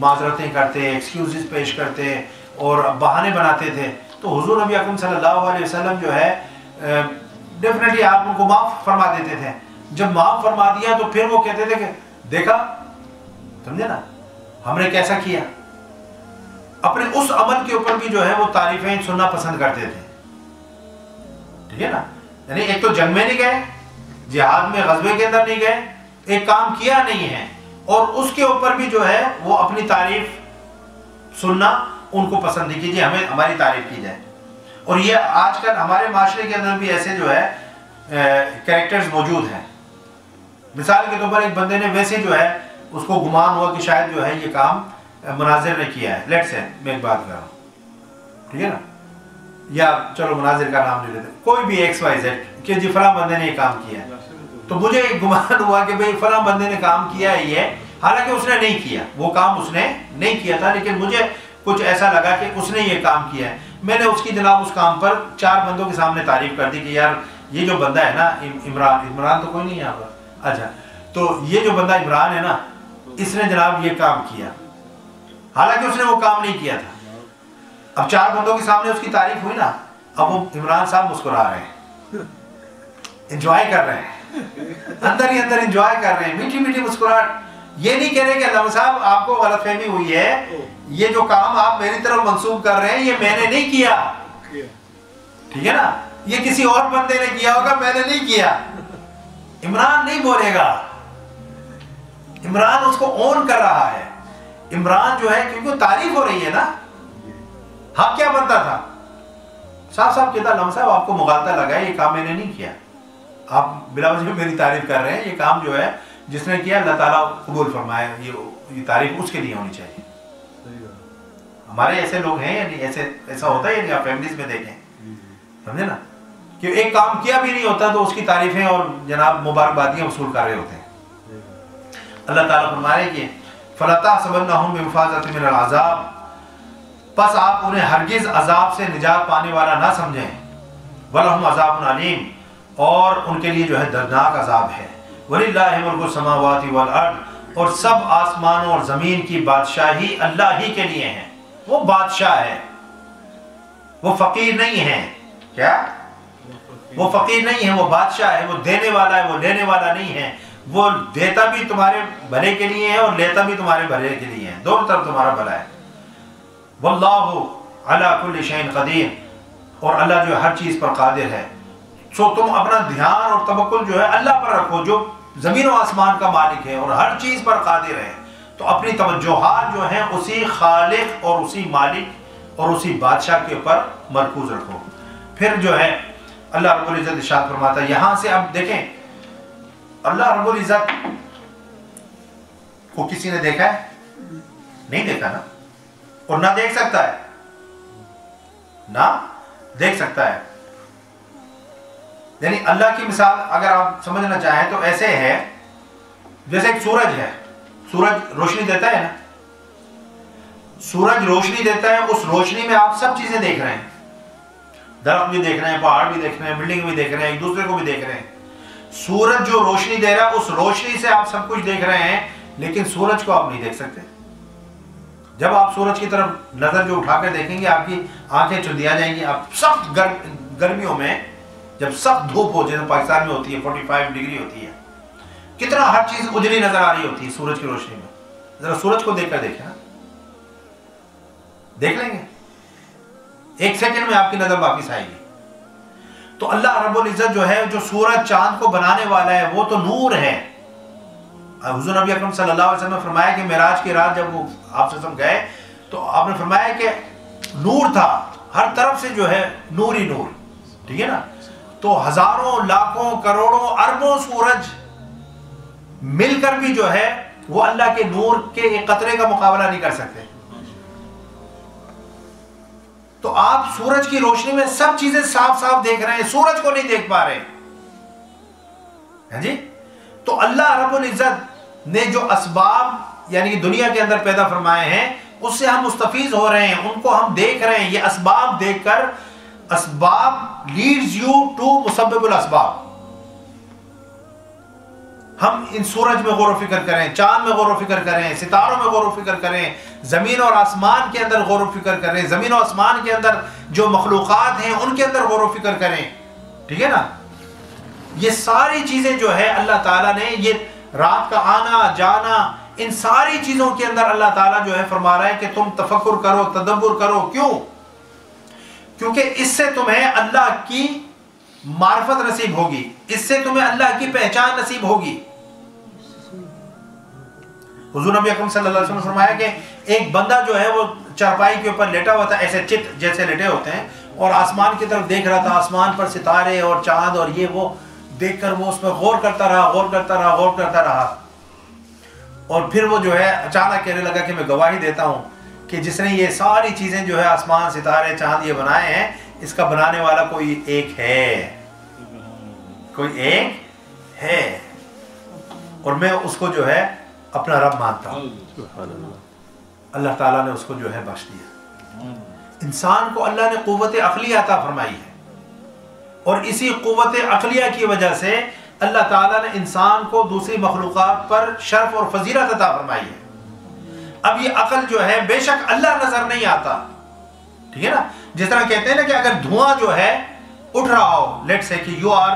معذرتیں کرتے، ایکسکیوزز پیش کرتے اور بہانے بناتے تھے، تو حضور نبی اکرم صلی اللہ علیہ وسلم جو ہے ڈیفینیٹلی آپ ان کو معاف فرما دیتے تھے۔ جب معاف فرما دیا تو پھر وہ کہتے تھے کہ دیکھا، سمجھے نا، ہم نے کیسا کیا، اپنے اس عمل کے اوپر بھی جو ہے وہ تعریفیں سننا پسند کرتے تھے، ٹھیک ہے نا۔ یعنی ایک تو جنگ میں نہیں گئے، جہاد میں غزوے کے اندر نہیں گئے، ایک کام کیا نہیں ہے اور اس کے اوپر بھی جو ہے وہ اپنی تعریف سننا ان کو پسند نہیں کیجیے، ہمیں ہماری تعریف کی جائے۔ اور یہ آج کل ہمارے معاشرے کے اندر بھی ایسے جو ہے کریکٹرز موجود ہیں۔ مثال کے طور پر ایک بندے نے ویسے جو ہے اس کو گمان ہوا کہ شاید جو ہے یہ کام مناظر نے کیا ہے، لیٹ سے میں ایک بات کر رہا ہوں، ٹھیک ہے نا، یا چلو مناظر کا نام لے لیتے، کوئی بھی ایکس وائی زیڈ کہ جی فلاں بندے نے یہ کام کیا ہے، تو مجھے ایک گمان ہوا کہ بھئی فلاں بندے نے کام کیا ہے یہ، حالانکہ اس نے نہیں کیا، وہ کام اس نے نہیں کیا تھا، لیکن مجھے کچھ ایسا لگا کہ اس نے یہ کام کیا ہے۔ میں نے اس کی جناب اس کام پر 4 بندوں کے سامنے تعریف کر دی کہ یار یہ جو بندہ ہے نا عمران تو کوئی نہیں ہے یہاں پر، اچھا تو یہ جو بندہ عمران ہے نا اس نے جناب یہ کام کیا، حالانکہ اس نے وہ کام نہیں کیا تھا۔ اب 4 بندوں کے سامنے اس کی تعریف ہوئی نا، اب وہ عمران صاحب مسکرا رہے ہیں، انجوائے کر رہے ہیں، اندر ہی اندر انجوائے کر رہے ہیں، میٹھی میٹھی مسکراہٹ، یہ نہیں کہہ رہے کہ علامہ صاحب آپ کو غلط فہمی ہوئی ہے، یہ جو کام آپ میری طرف منسوب کر رہے ہیں یہ میں نے نہیں کیا، ٹھیک ہے نا، یہ کسی اور بندے نے کیا ہوگا، میں نے نہیں کیا۔ عمران نہیں بولے گا، عمران اس کو اون کر رہا ہے، عمران جو ہے کیونکہ تعریف ہو رہی ہے نا، حق کیا بنتا تھا، صاحب صاحب کہتا علامہ صاحب آپ کو مغالطہ لگا ہے، یہ کام میں نے نہیں کیا، آپ بلا وجہ میری تعریف کر رہے ہیں، یہ کام جو ہے جس نے کیا اللہ تعالیٰ قبول فرمائے، یہ تعریف اس کے لیے ہونی چاہیے۔ ہمارے ایسے لوگ ہیں یعنی ایسا ہوتا ہے، یعنی آپ فیملیز میں دیکھیں، سمجھے نا، کہ ایک کام کیا بھی نہیں ہوتا تو اس کی تعریفیں اور جناب مبارکبادیاں وصول کر رہے ہوتے ہیں۔ اللہ تعالیٰ فرما رہے کہ فَلَا تَحْسَبَنَّهُمْ بِمَفَازَةٍ مِنَ الْعَذَابِ، پس آپ انہیں ہرگز عذاب سے نجات پانے والا نہ سمجھیں، وَلَهُمْ عَذَابٌ عَلِيمٌ، اور ان کے لیے جو ہے دردناک عذاب ہے۔ وَلِلَّهِ مُلْكُ السَّمَاوَاتِ وَالْأَرْضِ، اور سب آسمانوں اور زمین کی بادشاہی اللہ ہی کے لیے ہیں، وہ بادشاہ ہے، وہ فقیر نہیں ہے، کیا؟ وہ فقیر نہیں ہے، وہ بادشاہ ہے، وہ دینے والا ہے، وہ لینے والا نہیں ہے، وہ دیتا بھی تمہارے بھلے کے لیے ہے اور لیتا بھی تمہارے بھلے کے لیے ہے، دونوں طرف تمہارا بھلا ہے۔ وَاللَّهُ عَلَى كُلِّ شَيْءٍ قَدِيرٌ، اور اللہ جو ہر چیز پر قادر ہے، سو تم اپنا دھیان اور توکل جو ہے اللہ پر رکھو جو زمین و آسمان کا مالک ہے اور ہر چیز پر قادر ہے، تو اپنی توجہات جو ہیں اسی خالق اور اسی مالک اور اسی بادشاہ کے اوپر مرکوز رکھو۔ پھر جو ہے اللہ رب العزت ارشاد فرماتا ہے، یہاں سے اب دیکھیں اللہ رب العزت کو کسی نے دیکھا ہے؟ نہیں دیکھا نا، اور نہ دیکھ سکتا ہے، نہ دیکھ سکتا ہے۔ یعنی اللہ کی مثال اگر آپ سمجھنا چاہیں تو ایسے ہے، جیسے ایک سورج ہے، سورج روشنی دیتا ہے نا، سورج روشنی دیتا ہے، اس روشنی میں آپ سب چیزیں دیکھ رہے ہیں، درخت بھی دیکھ رہے ہیں، پہاڑ بھی دیکھ رہے ہیں، بلڈنگ بھی دیکھ رہے ہیں، ایک دوسرے کو بھی دیکھ رہے ہیں. سورج جو روشنی دے رہا ہے اس روشنی سے آپ سب کچھ دیکھ رہے ہیں، لیکن سورج کو آپ نہیں دیکھ سکتے. جب آپ سورج کی طرف نظر جو اٹھا کر دیکھیں گے آپ کی آنکھیں چندیا جائیں گی. آپ سخت گرمیوں میں جب سخت دھوپ ہو جیسے پاکستان میں ہوتی ہے 45 ڈگری ہوتی ہے، کتنا ہر چیز اجلی نظر آ رہی ہوتی ہے سورج کی روشنی میں. ذرا سورج کو دیکھ کر دیکھیں، دیکھ لیں گے ایک سیکنڈ میں آپ کی نظر واپس آئے گی. تو اللہ رب العزت جو ہے، جو سورج چاند کو بنانے والا ہے، وہ تو نور ہے. حضور نبی اکرم صلی اللہ علیہ وسلم نے فرمایا کہ معراج کی رات جب وہ آپ سے گئے تو آپ نے فرمایا کہ نور تھا، ہر طرف سے جو ہے نور ہی نور. ٹھیک ہے نا؟ تو ہزاروں لاکھوں کروڑوں اربوں سورج مل کر بھی جو ہے وہ اللہ کے نور کے ایک قطرے کا مقابلہ نہیں کر سکتے. تو آپ سورج کی روشنی میں سب چیزیں صاف صاف دیکھ رہے ہیں، سورج کو نہیں دیکھ پا رہے ہیں جی. تو اللہ رب العزت نے جو اسباب یعنی کہ دنیا کے اندر پیدا فرمائے ہیں اس سے ہم مستفیض ہو رہے ہیں، ان کو ہم دیکھ رہے ہیں. یہ اسباب دیکھ کر، اسباب لیڈز یو ٹو مسبب الاسباب. ہم ان سورج میں غور و فکر کریں، چاند میں غور و فکر کریں، ستاروں میں غور و فکر کریں، زمین اور آسمان کے اندر غور و فکر کریں، زمین و آسمان کے اندر جو مخلوقات ہیں ان کے اندر غور و فکر کریں. ٹھیک ہے نا؟ یہ ساری چیزیں جو ہے اللہ تعالیٰ نے، یہ رات کا آنا جانا، ان ساری چیزوں کے اندر اللہ تعالیٰ جو ہے فرما رہا ہے کہ تم تفکر کرو، تدبر کرو. کیوں؟ کیونکہ اس سے تمہیں اللہ کی معرفت نصیب ہوگی، اس سے تمہیں اللہ کی پہچان نصیب ہوگی. حضور نبی اکرم صلی اللہ علیہ وسلم نے فرمایا کہ ایک بندہ جو ہے وہ چارپائی کے اوپر لیٹا ہوا تھا، ایسے چت جیسے لیٹے ہوتے ہیں، اور آسمان کی طرف دیکھ رہا تھا. آسمان پر ستارے اور چاند اور یہ وہ دیکھ کر وہ اس میں غور کرتا رہا. اور پھر وہ جو ہے اچانک کہنے لگا کہ میں گواہی دیتا ہوں کہ جس نے یہ ساری چیزیں جو ہے آسمان، ستارے، چاند یہ بنائے ہیں، اس کا بنانے والا کوئی ایک ہے، کوئی ایک ہے، اور میں اس کو جو ہے اپنا رب مانتا ہوں. اللہ تعالیٰ نے اس کو جو ہے بخش دیا. انسان کو اللہ نے قوت عقلیہ عطا فرمائی ہے، اور اسی قوت عقلیہ کی وجہ سے اللہ تعالیٰ نے انسان کو دوسری مخلوقات پر شرف اور فضیلت عطا فرمائی ہے. اب یہ عقل جو ہے بے شک اللہ نظر نہیں آتا. ٹھیک ہے نا؟ جس طرح کہتے ہیں نا کہ اگر دھواں جو ہے اٹھ رہا ہو، لیٹ سے کہ you are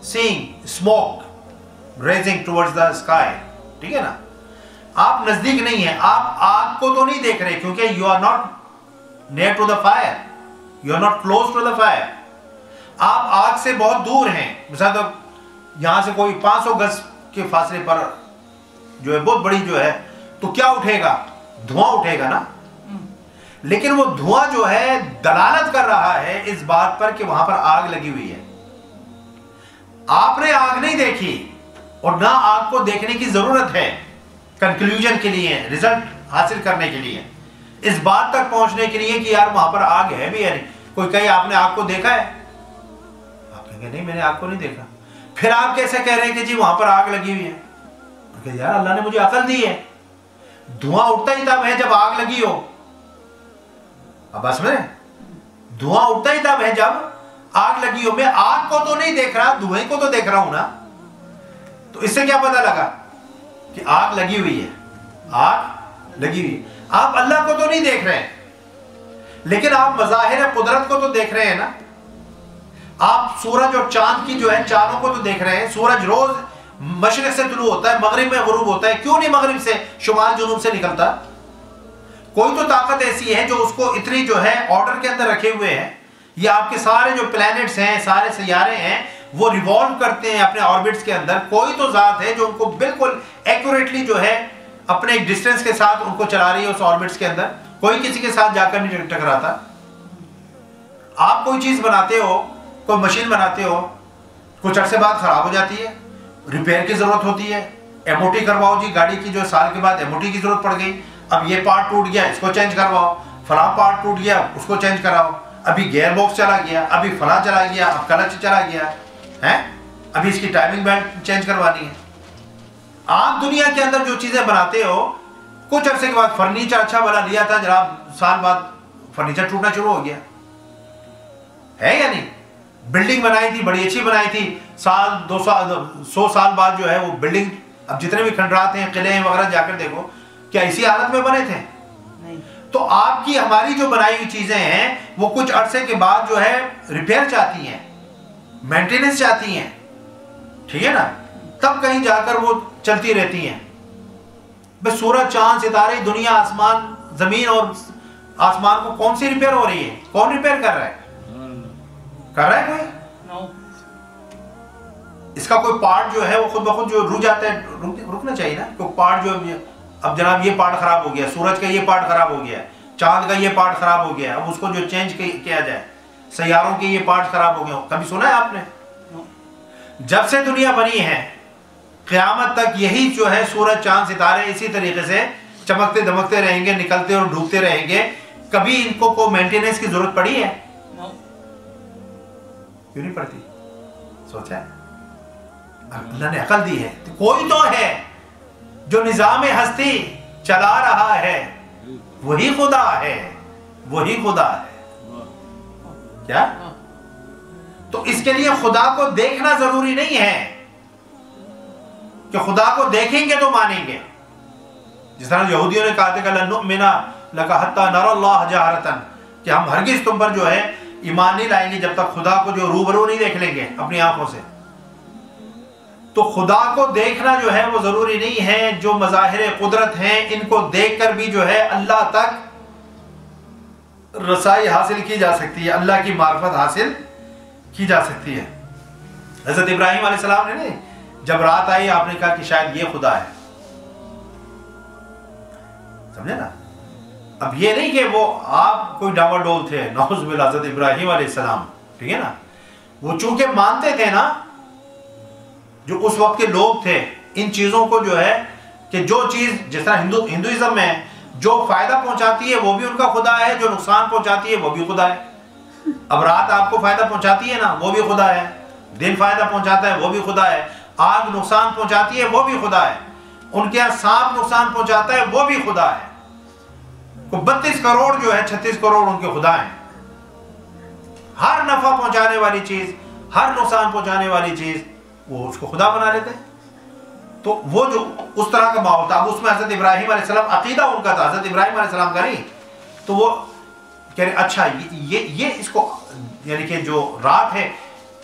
seeing smoke rising towards the sky, ٹھیک ہے نا؟ آپ نزدیک نہیں ہیں، آپ آگ کو تو نہیں دیکھ رہے کیونکہ you are not near to the fire, you are not close to the fire. آپ آگ سے بہت دور ہیں. مثلا تو یہاں سے کوئی 500 گز کے فاصلے پر جو ہے بہت بڑی جو ہے، تو کیا اٹھے گا؟ دھواں اٹھے گا نا. لیکن وہ دھواں جو ہے دلالت کر رہا ہے اس بات پر کہ وہاں پر آگ لگی ہوئی ہے. آپ نے آگ نہیں دیکھی اور نہ آگ کو دیکھنے کی ضرورت ہے کنکلوژن کے لیے، رزلٹ حاصل کرنے کے لیے، اس بات تک پہنچنے کے لیے کہ یار وہاں پر آگ ہے بھی یا نہیں. کوئی کہے آپ نے آگ کو دیکھا ہے، آپ کہیں گے نہیں میں نے آگ کو نہیں دیکھا. پھر آپ کیسے کہہ رہے ہیں کہ جی وہاں پر آگ لگی ہوئی ہے؟ کہ یار اللہ نے مجھے عقل دی ہے. دھواں اٹھتا ہی تب ہے جب آگ لگی ہو. اب بس میں دھواں اٹھتا ہی تب ہے جب آگ لگی ہو. میں آگ کو تو نہیں دیکھ رہا، دھوئیں کو تو دیکھ رہا ہوں نا. تو اس سے کیا پتہ لگا کہ آگ لگی ہوئی ہے؟ آگ لگی ہوئی. آپ اللہ کو تو نہیں دیکھ رہے ہیں لیکن آپ مظاہر قدرت کو تو دیکھ رہے ہیں نا. آپ سورج اور چاند کی جو ہے چالوں کو تو دیکھ رہے ہیں. سورج روز مشرق سے طلوع ہوتا ہے، مغرب میں غروب ہوتا ہے. کیوں نہیں مغرب سے شمال جنوب سے نکلتا؟ کوئی تو طاقت ایسی ہے جو اس کو اتنی جو ہے آرڈر کے اندر رکھے ہوئے ہیں. یہ آپ کے سارے جو پلینٹس ہیں، سارے سیارے ہیں، وہ ریوالو کرتے ہیں اپنے آربٹس کے اندر. کوئی تو ذات ہے جو ان کو بالکل ایکوریٹلی جو ہے اپنے ایک ڈسٹینس کے ساتھ ان کو چلا رہی ہے اس آربٹس کے اندر. کوئی کسی کے ساتھ جا کر نہیں ٹکراتا. آپ کوئی چیز بناتے ہو، کوئی مشین بناتے ہو، کچھ عرصے بعد خراب ہو جاتی ہے، ریپیئر کی ضرورت ہوتی ہے. ایم او ٹی کرواؤ جی، گاڑی کی جو سال کے بعد ایم او ٹی کی ضرورت پڑ گئی. اب یہ پارٹ ٹوٹ گیا، اس کو چینج کرواؤ. فلاں پارٹ ٹوٹ گیا، اس کو چینج کراؤ. ابھی گیئر باکس چلا گیا، ابھی فلاں چلا گیا، اب کلچ چلا گیا ہے، ابھی اس کی ٹائمنگ بیلٹ چینج کروانی ہے. آپ دنیا کے اندر جو چیزیں بناتے ہو، کچھ عرصے کے بعد فرنیچر اچھا بنا لیا تھا جناب، سال بعد فرنیچر ٹوٹنا شروع ہو گیا ہے یا نہیں؟ بلڈنگ بنائی تھی بڑی اچھی بنائی تھی، سال 100 سال بعد جو ہے وہ بلڈنگ، اب جتنے بھی کھنڈرات ہیں قلعے ہیں وغیرہ جا کر دیکھو کیا اسی حالت میں بنے تھے؟ تو آپ کی ہماری جو بنائی ہوئی چیزیں ہیں وہ کچھ عرصے کے بعد جو ہے ریپیئر چاہتی ہیں، مینٹیننس چاہتی ہیں، ٹھیک ہے نا، تب کہیں جا کر وہ چلتی رہتی ہیں۔ بس سورج چاند ستارے دنیا آسمان زمین اور آسمان کو کون سی ریپیئر ہو رہی ہے؟ کون ریپیئر کر رہا ہے؟ کر رہا ہے کوئی؟ اس کا کوئی پارٹ جو ہے وہ خود بخود جو رک جاتا ہے، رکنا چاہیے نا، کوئی پارٹ جو اب جناب یہ پارٹ خراب ہو گیا، سورج کا یہ پارٹ خراب ہو گیا، چاند کا یہ پارٹ خراب ہو گیا، اب اس کو جو چینج کیا جائے، سیاروں کے یہ پارٹ خراب ہو گئے، کبھی سنا ہے آپ نے؟ جب سے دنیا بنی ہے قیامت تک یہی جو ہے سورج چاند ستارے اسی طریقے سے چمکتے دمکتے رہیں گے، نکلتے اور ڈوبتے رہیں گے، کبھی ان کو کوئی مینٹیننس کی ضرورت پڑی ہے؟ کیوں نہیں پڑتی؟ سوچا ہے اللہ نے عقل دی ہے، کوئی تو ہے جو نظام ہستی چلا رہا ہے، وہی خدا ہے، وہی خدا ہے کیا؟ تو اس کے لیے خدا کو دیکھنا ضروری نہیں ہے کہ خدا کو دیکھیں گے تو مانیں گے، جس طرح یہودیوں نے کہا تھا کہ لن نؤمن لک حتی نری اللہ جہرۃ، کہ ہم ہرگز تم پر جو ہے ایمان نہیں لائیں گے جب تک خدا کو جو روبرو نہیں دیکھ لیں گے اپنی آنکھوں سے۔ تو خدا کو دیکھنا جو ہے وہ ضروری نہیں ہے، جو مظاہر قدرت ہیں ان کو دیکھ کر بھی جو ہے اللہ تک رسائی حاصل کی جا سکتی ہے، اللہ کی معرفت حاصل کی جا سکتی ہے۔ حضرت ابراہیم علیہ السلام نے نہیں، جب رات آئی آپ نے کہا کہ شاید یہ خدا ہے، سمجھے نا؟ اب یہ نہیں کہ وہ آپ کوئی ڈاوا ڈول تھے، نعوذ باللہ، حضرت ابراہیم علیہ السلام، ٹھیک ہے نا، وہ چونکہ مانتے تھے نا، جو اس وقت کے لوگ تھے ان چیزوں کو جو ہے کہ جو چیز جس طرح ہندوازم میں جو فائدہ پہنچاتی ہے وہ بھی ان کا خدا ہے، جو نقصان پہنچاتی ہے وہ بھی خدا ہے۔ اب رات آپ کو فائدہ پہنچاتی ہے نا، وہ بھی خدا ہے، دن فائدہ پہنچاتا ہے وہ بھی خدا ہے، آگ نقصان پہنچاتی ہے وہ بھی خدا ہے، ان کے یہاں سانپ نقصان پہنچاتا ہے وہ بھی خدا ہے۔ 32 کروڑ جو ہے 36 کروڑ ان کے خدا ہیں، ہر نفع پہنچانے والی چیز، ہر نقصان پہنچانے والی چیز وہ اس کو خدا بنا لیتے ہیں۔ تو وہ جو اس طرح کا ماحول تھا، اب اس میں حضرت ابراہیم علیہ السلام عقیدہ ان کا تھا، حضرت ابراہیم علیہ السلام کا نہیں، تو وہ کہہ رہے اچھا یہ اس کو یعنی کہ جو رات ہے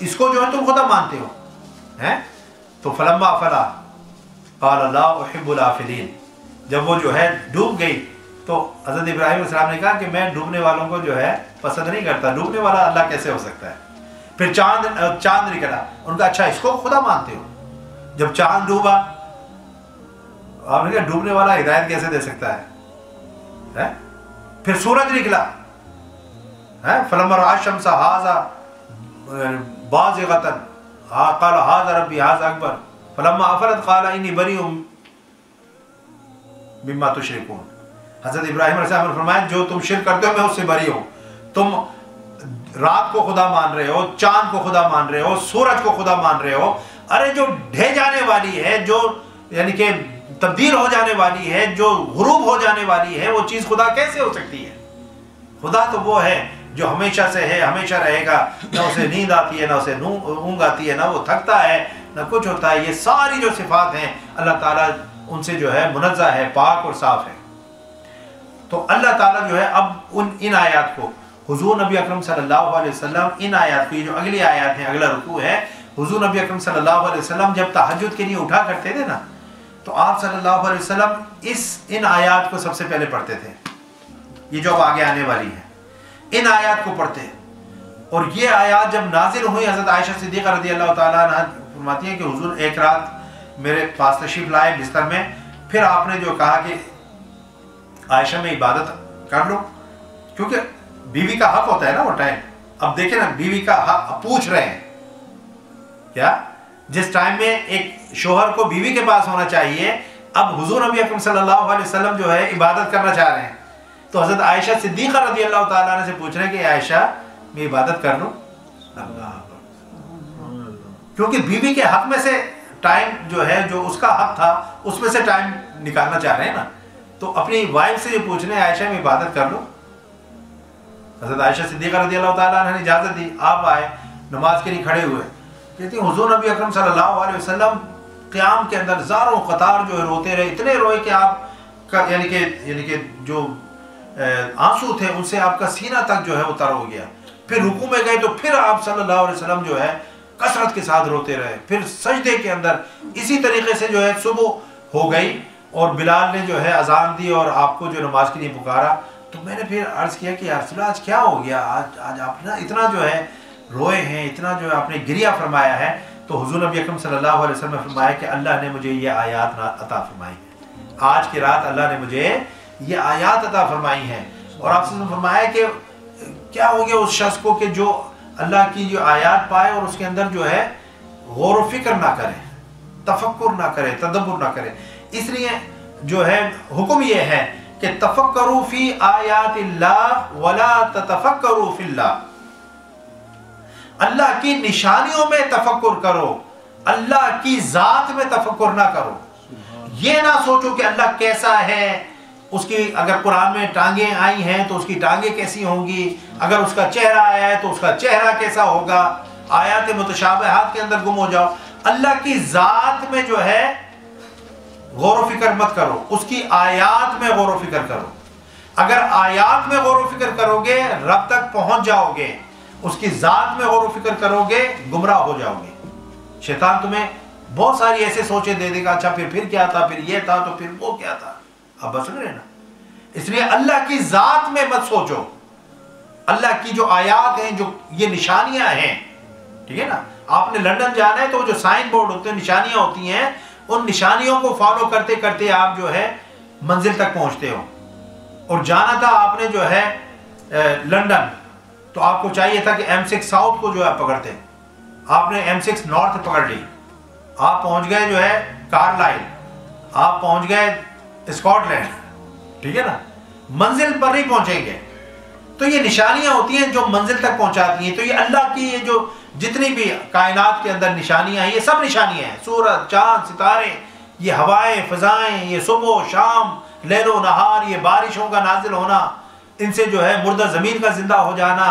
اس کو جو ہے تم خدا مانتے ہو ہیں؟ تو فلما افلا قال لا احب الافلین، جب وہ جو ہے ڈوب گئی تو حضرت ابراہیم علیہ السلام نے کہا کہ میں ڈوبنے والوں کو جو ہے پسند نہیں کرتا، ڈوبنے والا اللہ کیسے ہو سکتا ہے؟ پھر چاند نکلا، ان کا اچھا اس کو خدا مانتے ہو؟ جب چاند ڈوبا آپ نے کہا ڈوبنے والا ہدایت کیسے دے سکتا ہے؟ پھر سورج نکلا، فلما رأى الشمس هذا بازغة قال هذا ربي هذا اکبر فلما افلت قال اني بريء مما تشركون۔ حضرت ابراہیم علیہ السلام نے فرمایا جو تم شرک کرتے ہو میں اس سے بری ہوں، تم رات کو خدا مان رہے ہو، چاند کو خدا مان رہے ہو، سورج کو خدا مان رہے ہو، ارے جو ڈھے جانے والی ہے، جو یعنی کہ تبدیل ہو جانے والی ہے، جو غروب ہو جانے والی ہے، وہ چیز خدا کیسے ہو سکتی ہے؟ خدا تو وہ ہے جو ہمیشہ سے ہے، ہمیشہ رہے گا، نہ اسے نیند آتی ہے، نہ اسے اونگ آتی ہے، نہ وہ تھکتا ہے، نہ کچھ ہوتا ہے۔ یہ ساری جو صفات ہیں اللہ تعالیٰ ان سے جو ہے منزہ ہے، پاک اور صاف ہے۔ تو اللہ تعالیٰ جو ہے اب ان آیات کو حضور نبی اکرم صلی اللہ علیہ وسلم، ان آیات کو، یہ جو اگلی آیات ہیں، اگلا رکوع ہے، حضور نبی اکرم صلی اللہ علیہ وسلم جب تہجد کے لیے اٹھا کرتے تھے نا، تو آپ صلی اللہ علیہ وسلم ان آیات کو سب سے پہلے پڑھتے تھے، یہ جو اب آگے آنے والی ہیں ان آیات کو پڑھتے ہیں۔ اور یہ آیات جب نازل ہوئی، حضرت عائشہ صدیقہ رضی اللہ تعالیٰ عنہ فرماتی ہیں کہ حضور ایک رات میرے پاس تشریف لائے بستر میں، پھر آپ نے جو کہا کہ عائشہ میں عبادت کر لو، کیونکہ بیوی کا حق ہوتا ہے نا وہ ٹائم۔ اب دیکھیں نا بیوی کا حق پوچھ رہے ہیں کیا، جس ٹائم میں ایک شوہر کو بیوی کے پاس ہونا چاہیے، اب حضور نبی اکرم صلی اللہ علیہ وسلم جو ہے عبادت کرنا چاہ رہے ہیں، تو حضرت عائشہ صدیقہ رضی اللہ تعالیٰ عنہ سے پوچھ رہے ہیں کہ عائشہ میں عبادت کر لوں؟ کیونکہ بیوی کے حق میں سے ٹائم جو ہے جو اس کا حق تھا اس میں سے ٹائم نکالنا چاہ رہے ہیں نا، تو اپنی وائف سے یہ پوچھ رہے ہیں عائشہ میں عبادت کر لو. حضرت عائشہ صدیقہ رضی اللہ تعالیٰ عنہ نے اجازت دی. آپ آئے نماز کے لیے کھڑے ہوئے، کہتی ہیں حضور نبی اکرم صلی اللہ علیہ وسلم قیام کے اندر زاروں قطار جو ہے روتے رہے، اتنے روئے کہ آپ کا یعنی کہ جو آنسو تھے ان سے آپ کا سینہ تک جو ہے وہ تر ہو گیا. پھر رکوع میں گئے تو پھر آپ صلی اللہ علیہ وسلم جو ہے کثرت کے ساتھ روتے رہے. پھر سجدے کے اندر اسی طریقے سے جو ہے صبح ہو گئی اور بلال نے جو ہے اذان دی اور آپ کو جو نماز کے لیے پکارا. تو میں نے پھر عرض کیا کہ یا رسول اللہ آج کیا ہو گیا، آج آپ اتنا جو ہے روئے ہیں، اتنا جو ہے آپ نے گریہ فرمایا ہے. تو حضور نبی اکرم صلی اللہ علیہ وسلم نے فرمایا کہ اللہ نے مجھے یہ آیات عطا فرمائی ہیں، آج کی رات اللہ نے مجھے یہ آیات عطا فرمائی ہیں. اور آپ سے فرمایا کہ کیا ہو گیا اس شخص کو کہ جو اللہ کی جو آیات پائے اور اس کے اندر جو ہے غور و فکر نہ کرے، تفکر نہ کرے، تدبر نہ کرے. اس لیے جو ہے حکم یہ ہے کہ تفکروا فی آیات اللہ ولا تتفکروا فی اللہ. اللہ کی نشانیوں میں تفکر کرو، اللہ کی ذات میں تفکر نہ کرو. یہ نہ سوچو کہ اللہ کیسا ہے، اس کی اگر قرآن میں ٹانگیں آئی ہیں تو اس کی ٹانگیں کیسی ہوں گی، اگر اس کا چہرہ آیا ہے تو اس کا چہرہ کیسا ہوگا. آیات متشابہات کے اندر گم ہو جاؤ. اللہ کی ذات میں جو ہے غور و فکر مت کرو، اس کی آیات میں غور و فکر کرو. اگر آیات میں غور و فکر کرو گے رب تک پہنچ جاؤ گے، اس کی ذات میں غور و فکر کرو گے گمراہ ہو جاؤ گے. شیطان تمہیں بہت ساری ایسے سوچے دے دے گا، اچھا پھر کیا تھا، پھر یہ تھا، تو پھر وہ کیا تھا. اب بس سن رہے نا. اس لیے اللہ کی ذات میں مت سوچو. اللہ کی جو آیات ہیں، جو یہ نشانیاں ہیں، ٹھیک ہے نا. آپ نے لندن جانا ہے تو جو سائن بورڈ ہوتے ہیں، نشانیاں ہوتی ہیں، ان نشانیوں کو فالو کرتے کرتے آپ جو ہے منزل تک پہنچتے ہو. اور جانا تھا آپ نے جو ہے لندن، تو آپ کو چاہیے تھا کہ M6 ساؤتھ کو جو ہے پکڑتے. آپ نے M6 نارتھ پکڑ لی، آپ پہنچ گئے جو ہے کارلائل، آپ پہنچ گئے اسکاٹ لینڈ، ٹھیک ہے نا. منزل پر نہیں پہنچیں گے. تو یہ نشانیاں ہوتی ہیں جو منزل تک پہنچاتی ہیں. تو یہ اللہ کی یہ جو جتنی بھی کائنات کے اندر نشانیاں ہیں، یہ سب نشانیاں ہیں. سورج، چاند، ستارے، یہ ہوائیں، فضائیں، یہ صبح و شام، لیل و نہار، یہ بارشوں کا نازل ہونا، ان سے جو ہے مردہ زمین کا زندہ ہو جانا،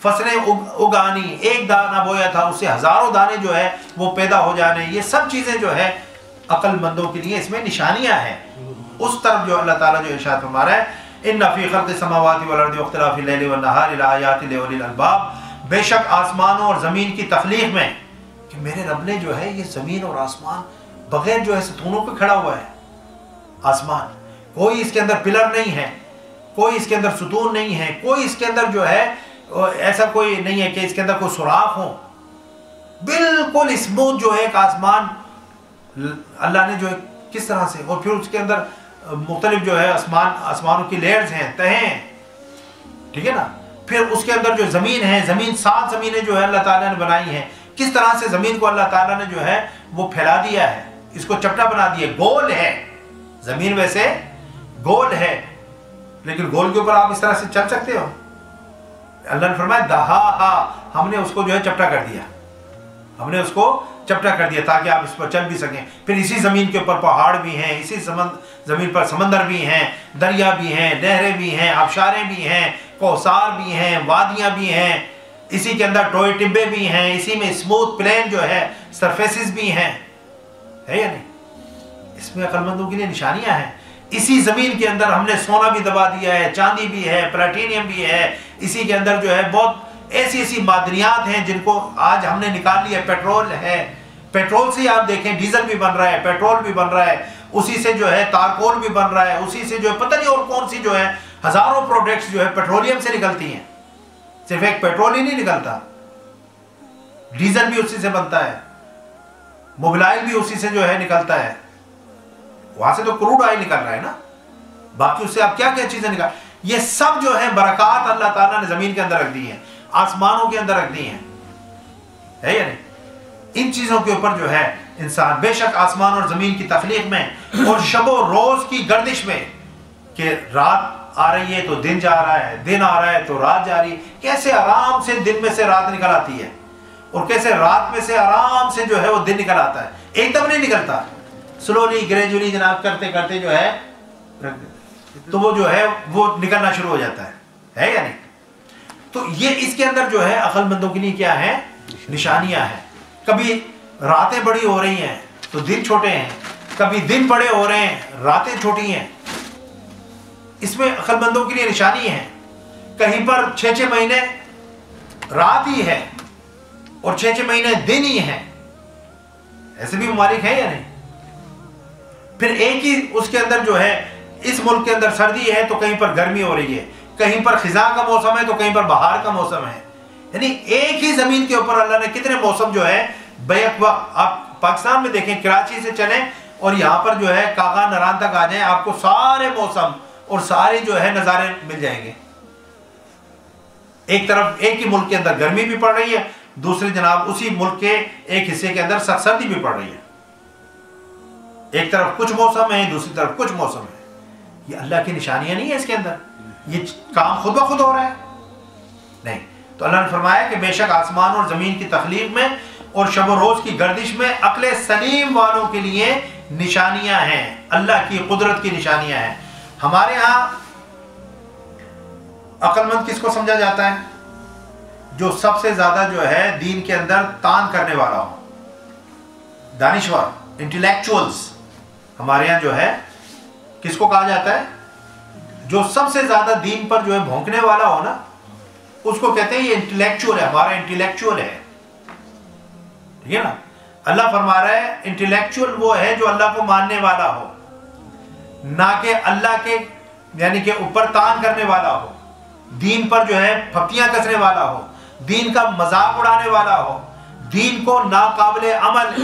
فصلیں اگانی، ایک دانہ بویا تھا اس سے ہزاروں دانے جو ہے وہ پیدا ہو جانے. یہ سب چیزیں جو ہے عقل مندوں کے لیے اس میں نشانیاں ہیں. اس طرف جو اللہ تعالیٰ جو ارشاد فرما رہا ہے ان فی خلق السماوات والارض واختلاف اللیل والنہار لآیات لأولی الالباب. بے شک آسمانوں اور زمین کی تخلیق میں، کہ میرے رب نے جو ہے یہ زمین اور آسمان بغیر جو ہے ستونوں پہ کھڑا ہوا ہے. آسمان کوئی اس کے اندر پلر نہیں ہے، کوئی اس کے اندر ستون نہیں ہے، کوئی اس کے اندر جو ہے ایسا کوئی نہیں ہے کہ اس کے اندر کوئی سوراخ ہو. بالکل اسموتھ جو ہے ایک آسمان اللہ نے جو ہے کس طرح سے. اور پھر اس کے اندر مختلف جو ہے آسمانوں کی لیئرز ہیں، تہیں، ٹھیک ہے نا. پھر اس کے اندر جو زمین ہے، زمین 7 زمینیں جو ہے اللہ تعالیٰ نے بنائی ہیں. کس طرح سے زمین کو اللہ تعالیٰ نے جو ہے وہ پھیلا دیا ہے، اس کو چپٹا بنا دیا. گول ہے زمین، ویسے گول ہے لیکن گول کے اوپر آپ اس طرح سے چل سکتے ہو. اللہ نے فرمایا دہا، ہم نے اس کو جو ہے چپٹا کر دیا، ہم نے اس کو چپٹا کر دیا تاکہ آپ اس پر چل بھی سکیں. پھر اسی زمین کے اوپر پہاڑ بھی ہیں، اسی زمین پر سمندر بھی ہیں، دریا بھی ہیں، نہریں بھی ہیں، آبشاریں بھی ہیں، کوثار بھی ہیں، وادیاں بھی ہیں، اسی کے اندر ٹوئے ٹبے بھی ہیں، اسی میں اسموتھ پلین جو ہے سرفیسز بھی ہیں. ہے یا نہیں؟ اس میں عقل مندوں کے لیے نشانیاں ہیں. اسی زمین کے اندر ہم نے سونا بھی دبا دیا ہے، چاندی بھی ہے، پلاٹینیم بھی ہے. اسی کے اندر جو ہے بہت ایسی معدنیات ہیں جن کو آج ہم نے نکال لیا. پیٹرول ہے، پیٹرول سے آپ دیکھیں ڈیزل بھی بن رہا ہے، پیٹرول بھی بن رہا ہے، اسی سے جو ہے تارکول بھی بن رہا ہے، اسی سے جو ہے پتہ نہیں اور کون سی جو ہے ہزاروں پروڈکٹس جو ہے پیٹرولیم سے نکلتی ہیں. صرف ایک پیٹرول ہی نہیں نکلتا، ڈیزل بھی اسی سے بنتا ہے، موبلائل بھی اسی سے جو ہے نکلتا ہے. وہاں سے تو کروڈ آئل نکل رہا ہے نا، باقی اس سے آپ کیا کیا چیزیں نکال. یہ سب جو ہے برکات اللہ تعالیٰ نے زمین کے اندر رکھ دی ہیں، آسمانوں کے اندر رکھ دی ہیں. ہے یا نہیں؟ ان چیزوں کے اوپر جو ہے انسان، بے شک آسمان اور زمین کی تخلیق میں اور شب و روز کی گردش میں، کہ رات آ رہی ہے تو دن جا رہا ہے، دن آ رہا ہے تو رات جا رہی ہے. کیسے آرام سے دن میں سے رات نکل آتی ہے اور کیسے رات میں سے آرام سے جو ہے وہ دن نکل آتا ہے. ایک دم نہیں نکلتا، سلولی گریجولی جناب کرتے کرتے جو ہے تو وہ جو ہے وہ نکلنا شروع ہو جاتا ہے یا نہیں؟ تو یہ اس کے اندر جو ہے عقل مندوں کے لیے کیا ہے؟ نشانیاں ہیں. کبھی راتیں بڑی ہو رہی ہیں تو دن چھوٹے ہیں، کبھی دن بڑے ہو رہے ہیں راتیں چھوٹی ہیں. اس میں عقل مندوں کے لیے نشانی ہے. کہیں پر 6 مہینے رات ہی ہے اور 6 مہینے دن ہی ہیں. ایسے بھی ممالک ہیں یا نہیں؟ پھر ایک ہی اس کے اندر جو ہے، اس ملک کے اندر سردی ہے تو کہیں پر گرمی ہو رہی ہے، کہیں پر خزاں کا موسم ہے تو کہیں پر بہار کا موسم ہے. یعنی ایک ہی زمین کے اوپر اللہ نے کتنے موسم جو ہے بیک وقت. آپ پاکستان میں دیکھیں، کراچی سے چلیں اور یہاں پر جو ہے کاغا نران تک آ جائیں، آپ کو سارے موسم اور سارے جو ہے نظارے مل جائیں گے. ایک طرف ایک ہی ملک کے اندر گرمی بھی پڑ رہی ہے، دوسرے جناب اسی ملک کے ایک حصے کے اندر سخت سردی بھی پڑ رہی ہے. ایک طرف کچھ موسم ہے، دوسری طرف کچھ موسم ہے. یہ اللہ کی نشانیاں نہیں ہے اس کے اندر؟ یہ کام خود بخود ہو رہا ہے؟ نہیں. تو اللہ نے فرمایا کہ بے شک آسمان اور زمین کی تخلیق میں اور شب و روز کی گردش میں عقل سلیم والوں کے لیے نشانیاں ہیں، اللہ کی قدرت کی نشانیاں ہیں. ہمارے ہاں عقل مند کس کو سمجھا جاتا ہے؟ جو سب سے زیادہ جو ہے دین کے اندر تان کرنے والا ہو، دانشور، انٹلیکچوئلز. ہمارے ہاں جو ہے کس کو کہا جاتا ہے؟ جو سب سے زیادہ دین پر جو ہے بھونکنے والا ہو نا، اس کو کہتے ہیں یہ انٹلیکچوئل ہے، ہمارا انٹلیکچوئل ہے. ٹھیک ہے نا؟ اللہ فرما رہا ہے انٹلیکچوئل وہ ہے جو اللہ کو ماننے والا ہو، نہ کہ اللہ کے یعنی کہ اوپر تان کرنے والا ہو، دین پر جو ہے پھپتیاں کسنے والا ہو، دین کا مذاق اڑانے والا ہو، دین کو ناقابل عمل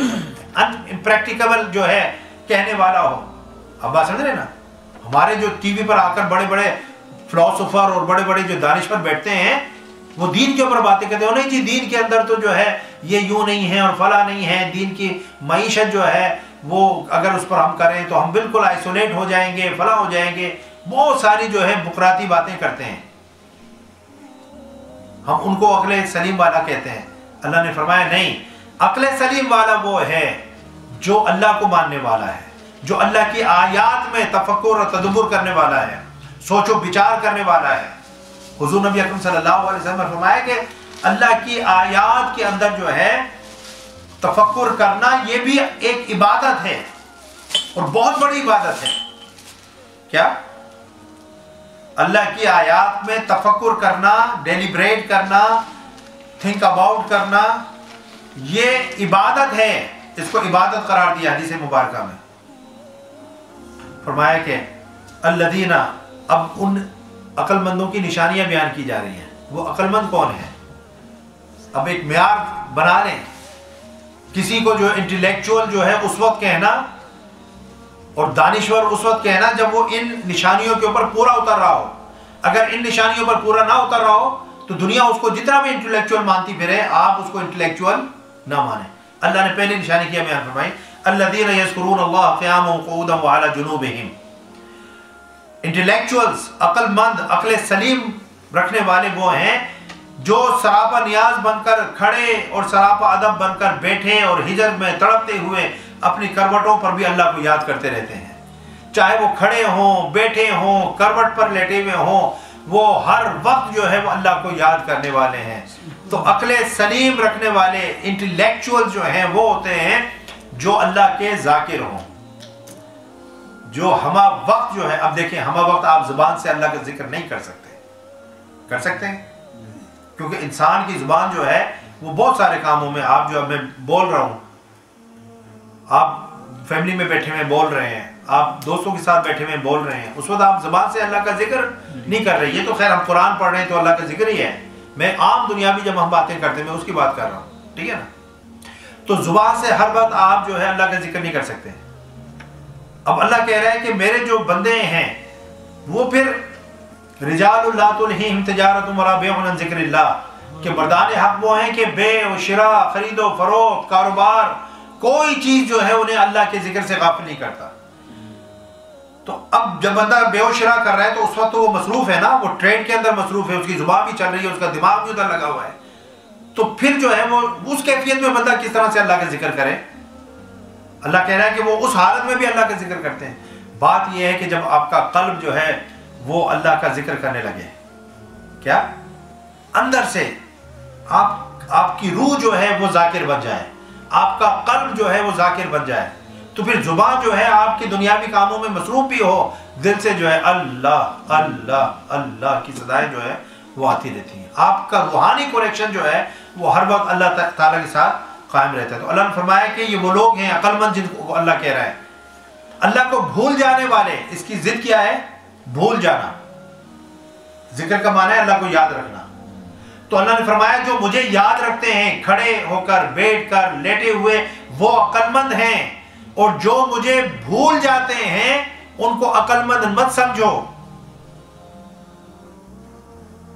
امپریکٹیکیبل جو ہے کہنے والا ہو. اب بات سمجھ رہے نا؟ ہمارے جو ٹی وی پر آ کر بڑے بڑے فلاسفر اور بڑے بڑے جو دانشور بیٹھتے ہیں، وہ دین کے اوپر باتیں کہتے ہیں. نہیں جی دین کے اندر تو جو ہے یہ یوں نہیں ہے اور فلاں نہیں ہے، دین کی معیشت جو ہے وہ اگر اس پر ہم کریں تو ہم بالکل آئسولیٹ ہو جائیں گے، فلاں ہو جائیں گے. بہت ساری جو ہے بکراتی باتیں کرتے ہیں. ہم ان کو عقل سلیم والا کہتے ہیں. اللہ نے فرمایا نہیں، عقل سلیم والا وہ ہے جو اللہ کو ماننے والا ہے، جو اللہ کی آیات میں تفکر اور تدبر کرنے والا ہے، سوچ و بچار کرنے والا ہے. حضور نبی اکرم صلی اللہ علیہ وسلم نے فرمایا کہ اللہ کی آیات کے اندر جو ہے تفکر کرنا یہ بھی ایک عبادت ہے اور بہت بڑی عبادت ہے. کیا؟ اللہ کی آیات میں تفکر کرنا، ڈیلیبریٹ کرنا، تھنک اباؤٹ کرنا، یہ عبادت ہے. اس کو عبادت قرار دیا حدیث مبارکہ میں. فرمایا کہ الذین، اب ان عقل مندوں کی نشانیاں بیان کی جا رہی ہیں. وہ عقل مند کون ہے؟ اب ایک معیار بنا لیں. کسی کو جو انٹلیکچوئل جو ہے اس وقت کہنا اور دانشور اس وقت کہنا جب وہ ان نشانیوں کے اوپر پورا اتر رہا ہو. اگر ان نشانیوں پر پورا نہ اتر رہا ہو تو دنیا اس کو جتنا بھی انٹلیکچوئل مانتی پھرے، آپ اس کو انٹلیکچوئل نہ مانیں. اللہ نے پہلی نشانی کیا بیان فرمائی، الذین یذکرون اللہ قیاما وقعودا وعلی جنوبہم. انٹلیکچوئلز، عقل مند، عقل سلیم رکھنے والے وہ ہیں جو سراپا نیاز بن کر کھڑے اور سراپا ادب بن کر بیٹھے اور ہجر میں تڑپتے ہوئے اپنی کروٹوں پر بھی اللہ کو یاد کرتے رہتے ہیں. چاہے وہ کھڑے ہوں، بیٹھے ہوں، کروٹ پر لیٹے ہوئے ہوں، وہ ہر وقت جو ہے وہ اللہ کو یاد کرنے والے ہیں. تو عقل سلیم رکھنے والے انٹلیکچوئل جو ہیں وہ ہوتے ہیں جو اللہ کے ذاکر ہوں، جو ہمہ وقت جو ہے. اب دیکھیں ہمہ وقت آپ زبان سے اللہ کا ذکر نہیں کر سکتے. کر سکتے ہیں؟ کیونکہ انسان کی زبان جو ہے وہ بہت سارے کاموں میں، آپ جو اب میں بول رہا ہوں، آپ فیملی میں بیٹھے ہوئے بول رہے ہیں، آپ دوستوں کے ساتھ بیٹھے ہوئے بول رہے ہیں، اس وقت آپ زبان سے اللہ کا ذکر نہیں کر رہے. یہ تو خیر ہم قرآن پڑھ رہے ہیں تو اللہ کا ذکر ہی ہے. میں عام دنیاوی جب ہم باتیں کرتے ہیں میں اس کی بات کر رہا ہوں. ٹھیک ہے نا؟ تو زبان سے ہر وقت آپ جو ہے اللہ کا ذکر نہیں کر سکتے. اب اللہ کہہ رہا ہے کہ میرے جو بندے ہیں وہ پھر رجال لا تلہیہم تجارت ولا بیع عن ذکر اللہ، کہ مردان حق وہ ہیں کہ بیع و شراء، خرید و فروخت، کاروبار، کوئی چیز جو ہے انہیں اللہ کے ذکر سے غافل نہیں کرتا. تو اب جب بندہ بیع و شراء کر رہا ہے تو اس وقت تو وہ مصروف ہے نا، وہ ٹریڈ کے اندر مصروف ہے، اس کی زبان بھی چل رہی ہے، اس کا دماغ بھی ادھر لگا ہوا ہے. تو پھر جو ہے وہ اس کیفیت میں بندہ کس طرح سے اللہ کا ذکر کرے؟ اللہ کہہ رہا ہے کہ وہ اس حالت میں بھی اللہ کا ذکر کرتے ہیں. بات یہ ہے کہ جب آپ کا قلب جو ہے وہ اللہ کا ذکر کرنے لگے, کیا اندر سے آپ کی روح جو ہے وہ ذاکر بن جائے, آپ کا قلب جو ہے وہ ذاکر بن جائے, تو پھر زبان جو ہے آپ کی دنیاوی کاموں میں مصروف بھی ہو, دل سے جو ہے اللہ اللہ اللہ کی صدائیں جو ہے وہ آتی رہتی ہیں. آپ کا روحانی کریکشن جو ہے وہ ہر وقت اللہ تعالیٰ کے ساتھ قائم رہتا ہے. تو اللہ نے فرمایا کہ یہ وہ لوگ ہیں عقل مند جن کو اللہ کہہ رہا ہے اللہ کو بھول جانے والے. اس کی ضد کیا ہے؟ بھول جانا. ذکر کا معنی ہے اللہ کو یاد رکھنا. تو اللہ نے فرمایا جو مجھے یاد رکھتے ہیں کھڑے ہو کر, بیٹھ کر, لیٹے ہوئے, وہ عقل مند ہیں, اور جو مجھے بھول جاتے ہیں ان کو عقل مند مت سمجھو.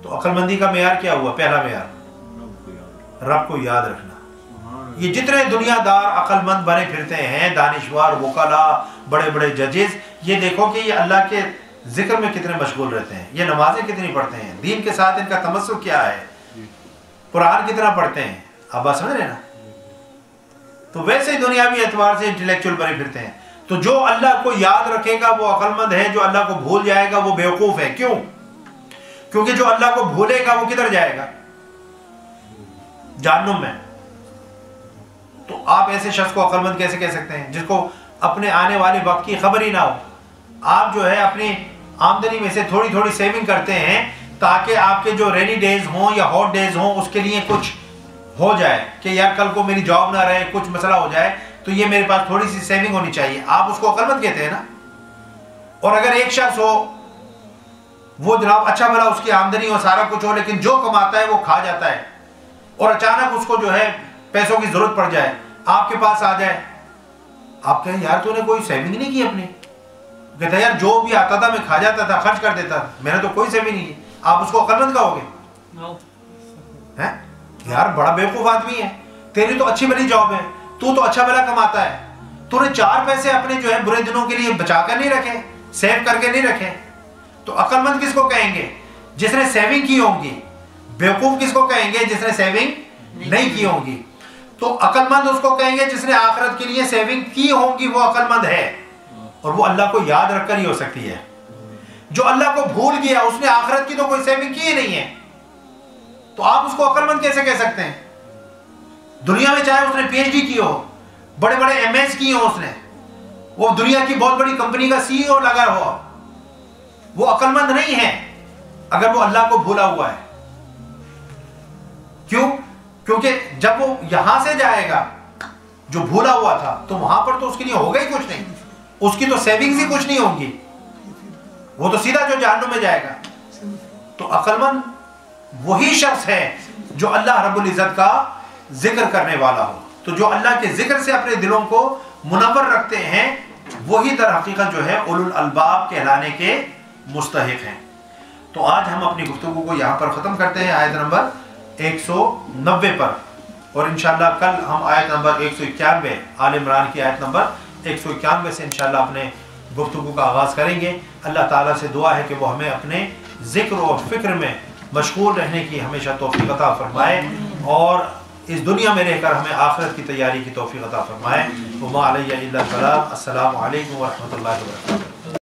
تو عقل مندی کا معیار کیا ہوا؟ پہلا معیار رب کو یاد رکھنا. یہ جتنے دنیا دار عقل مند بنے پھرتے ہیں, دانشور, وکلاء, بڑے بڑے ججز, یہ دیکھو کہ یہ اللہ کے ذکر میں کتنے مشغول رہتے ہیں, یہ نمازیں کتنی پڑھتے ہیں, دین کے ساتھ ان کا تمسک کیا ہے, قرآن کتنا پڑھتے ہیں. آپ بات سمجھ رہے نا؟ تو ویسے ہی دنیاوی اعتبار سے انٹلیکچوئل بنے پھرتے ہیں. تو جو اللہ کو یاد رکھے گا وہ عقل مند ہے, جو اللہ کو بھول جائے گا وہ بیوقوف ہے. کیوں؟ کیونکہ جو اللہ کو بھولے گا وہ کدھر جائے گا؟ جہنم میں. تو آپ ایسے شخص کو عقل مند کیسے کہہ سکتے ہیں جس کو اپنے آنے والے وقت کی خبر ہی نہ ہو؟ آپ جو ہے اپنی آمدنی میں سے تھوڑی تھوڑی سیونگ کرتے ہیں تاکہ آپ کے جو رینی ڈیز ہوں یا ہاٹ ڈیز ہوں اس کے لیے کچھ ہو جائے کہ یار کل کو میری جاب نہ رہے, کچھ مسئلہ ہو جائے تو یہ میرے پاس تھوڑی سی سیونگ ہونی چاہیے. آپ اس کو عقل مند کہتے ہیں نا. اور اگر ایک شخص ہو وہ جناب اچھا بھلا اس کی آمدنی ہو, سارا کچھ ہو, لیکن جو کماتا ہے وہ کھا جاتا ہے, اور اچانک اس کو جو ہے پیسوں کی ضرورت پڑ جائے, آپ کے پاس آ جائے, آپ کہیں یار تو نے کوئی سیونگ نہیں کی اپنی, کہتا ہے یار جو بھی آتا تھا میں کھا جاتا تھا, خرچ کر دیتا, میں نے تو کوئی سیونگ نہیں کی. آپ اس کو عقل مند کہو گے؟ یار بڑا بیوقوف آدمی ہے, تیری تو اچھی بھلی جاب ہے, تو اچھا بھلا کماتا ہے, تو نے 4 پیسے اپنے جو ہے برے دنوں کے لیے بچا کر نہیں رکھے, سیو کر کے نہیں رکھے. تو عقل مند کس کو کہیں گے؟ جس نے سیونگ کی ہوں گی. بیوقوف کس کو کہیں گے؟ جس نے سیونگ نہیں کی ہوں گی. تو عقل مند اس کو کہیں گے جس نے آخرت کے لیے سیونگ کی ہوں گی, وہ عقل مند ہے, اور وہ اللہ کو یاد رکھ کر ہی ہو سکتی ہے. جو اللہ کو بھول گیا اس نے آخرت کی تو کوئی سیونگ کی ہی نہیں ہے, تو آپ اس کو عقل مند کیسے کہہ سکتے ہیں؟ دنیا میں چاہے اس نے پی ایچ ڈی کی ہو, بڑے بڑے ایم ایس کی ہو, اس نے وہ دنیا کی بہت بڑی کمپنی کا سی ای او لگا ہوا, وہ عقل مند نہیں ہے اگر وہ اللہ کو بھولا ہوا ہے. کیوں؟ کیونکہ جب وہ یہاں سے جائے گا جو بھولا ہوا تھا تو وہاں پر تو اس کے لیے ہوگا ہی کچھ نہیں, اس کی تو سیونگز ہی کچھ نہیں ہوں گی, وہ تو سیدھا جو جہنم میں جائے گا. تو عقل مند وہی شخص ہے جو اللہ رب العزت کا ذکر کرنے والا ہو. تو جو اللہ کے ذکر سے اپنے دلوں کو منور رکھتے ہیں وہی در حقیقت جو ہے اولو الالباب کہلانے کے مستحق ہیں. تو آج ہم اپنی گفتگو کو یہاں پر ختم کرتے ہیں آیت نمبر 190 پر, اور انشاءاللہ کل ہم آیت نمبر 191 آل عمران کی آیت نمبر 191 سے انشاءاللہ اپنے گفتگو کا آغاز کریں گے. اللہ تعالیٰ سے دعا ہے کہ وہ ہمیں اپنے ذکر و فکر میں مشغول رہنے کی ہمیشہ توفیق عطا فرمائے, اور اس دنیا میں رہ کر ہمیں آخرت کی تیاری کی توفیق عطا فرمائے. وما علیہ الا البلاغ. السلام علیکم ورحمۃ اللہ وبرکاتہ.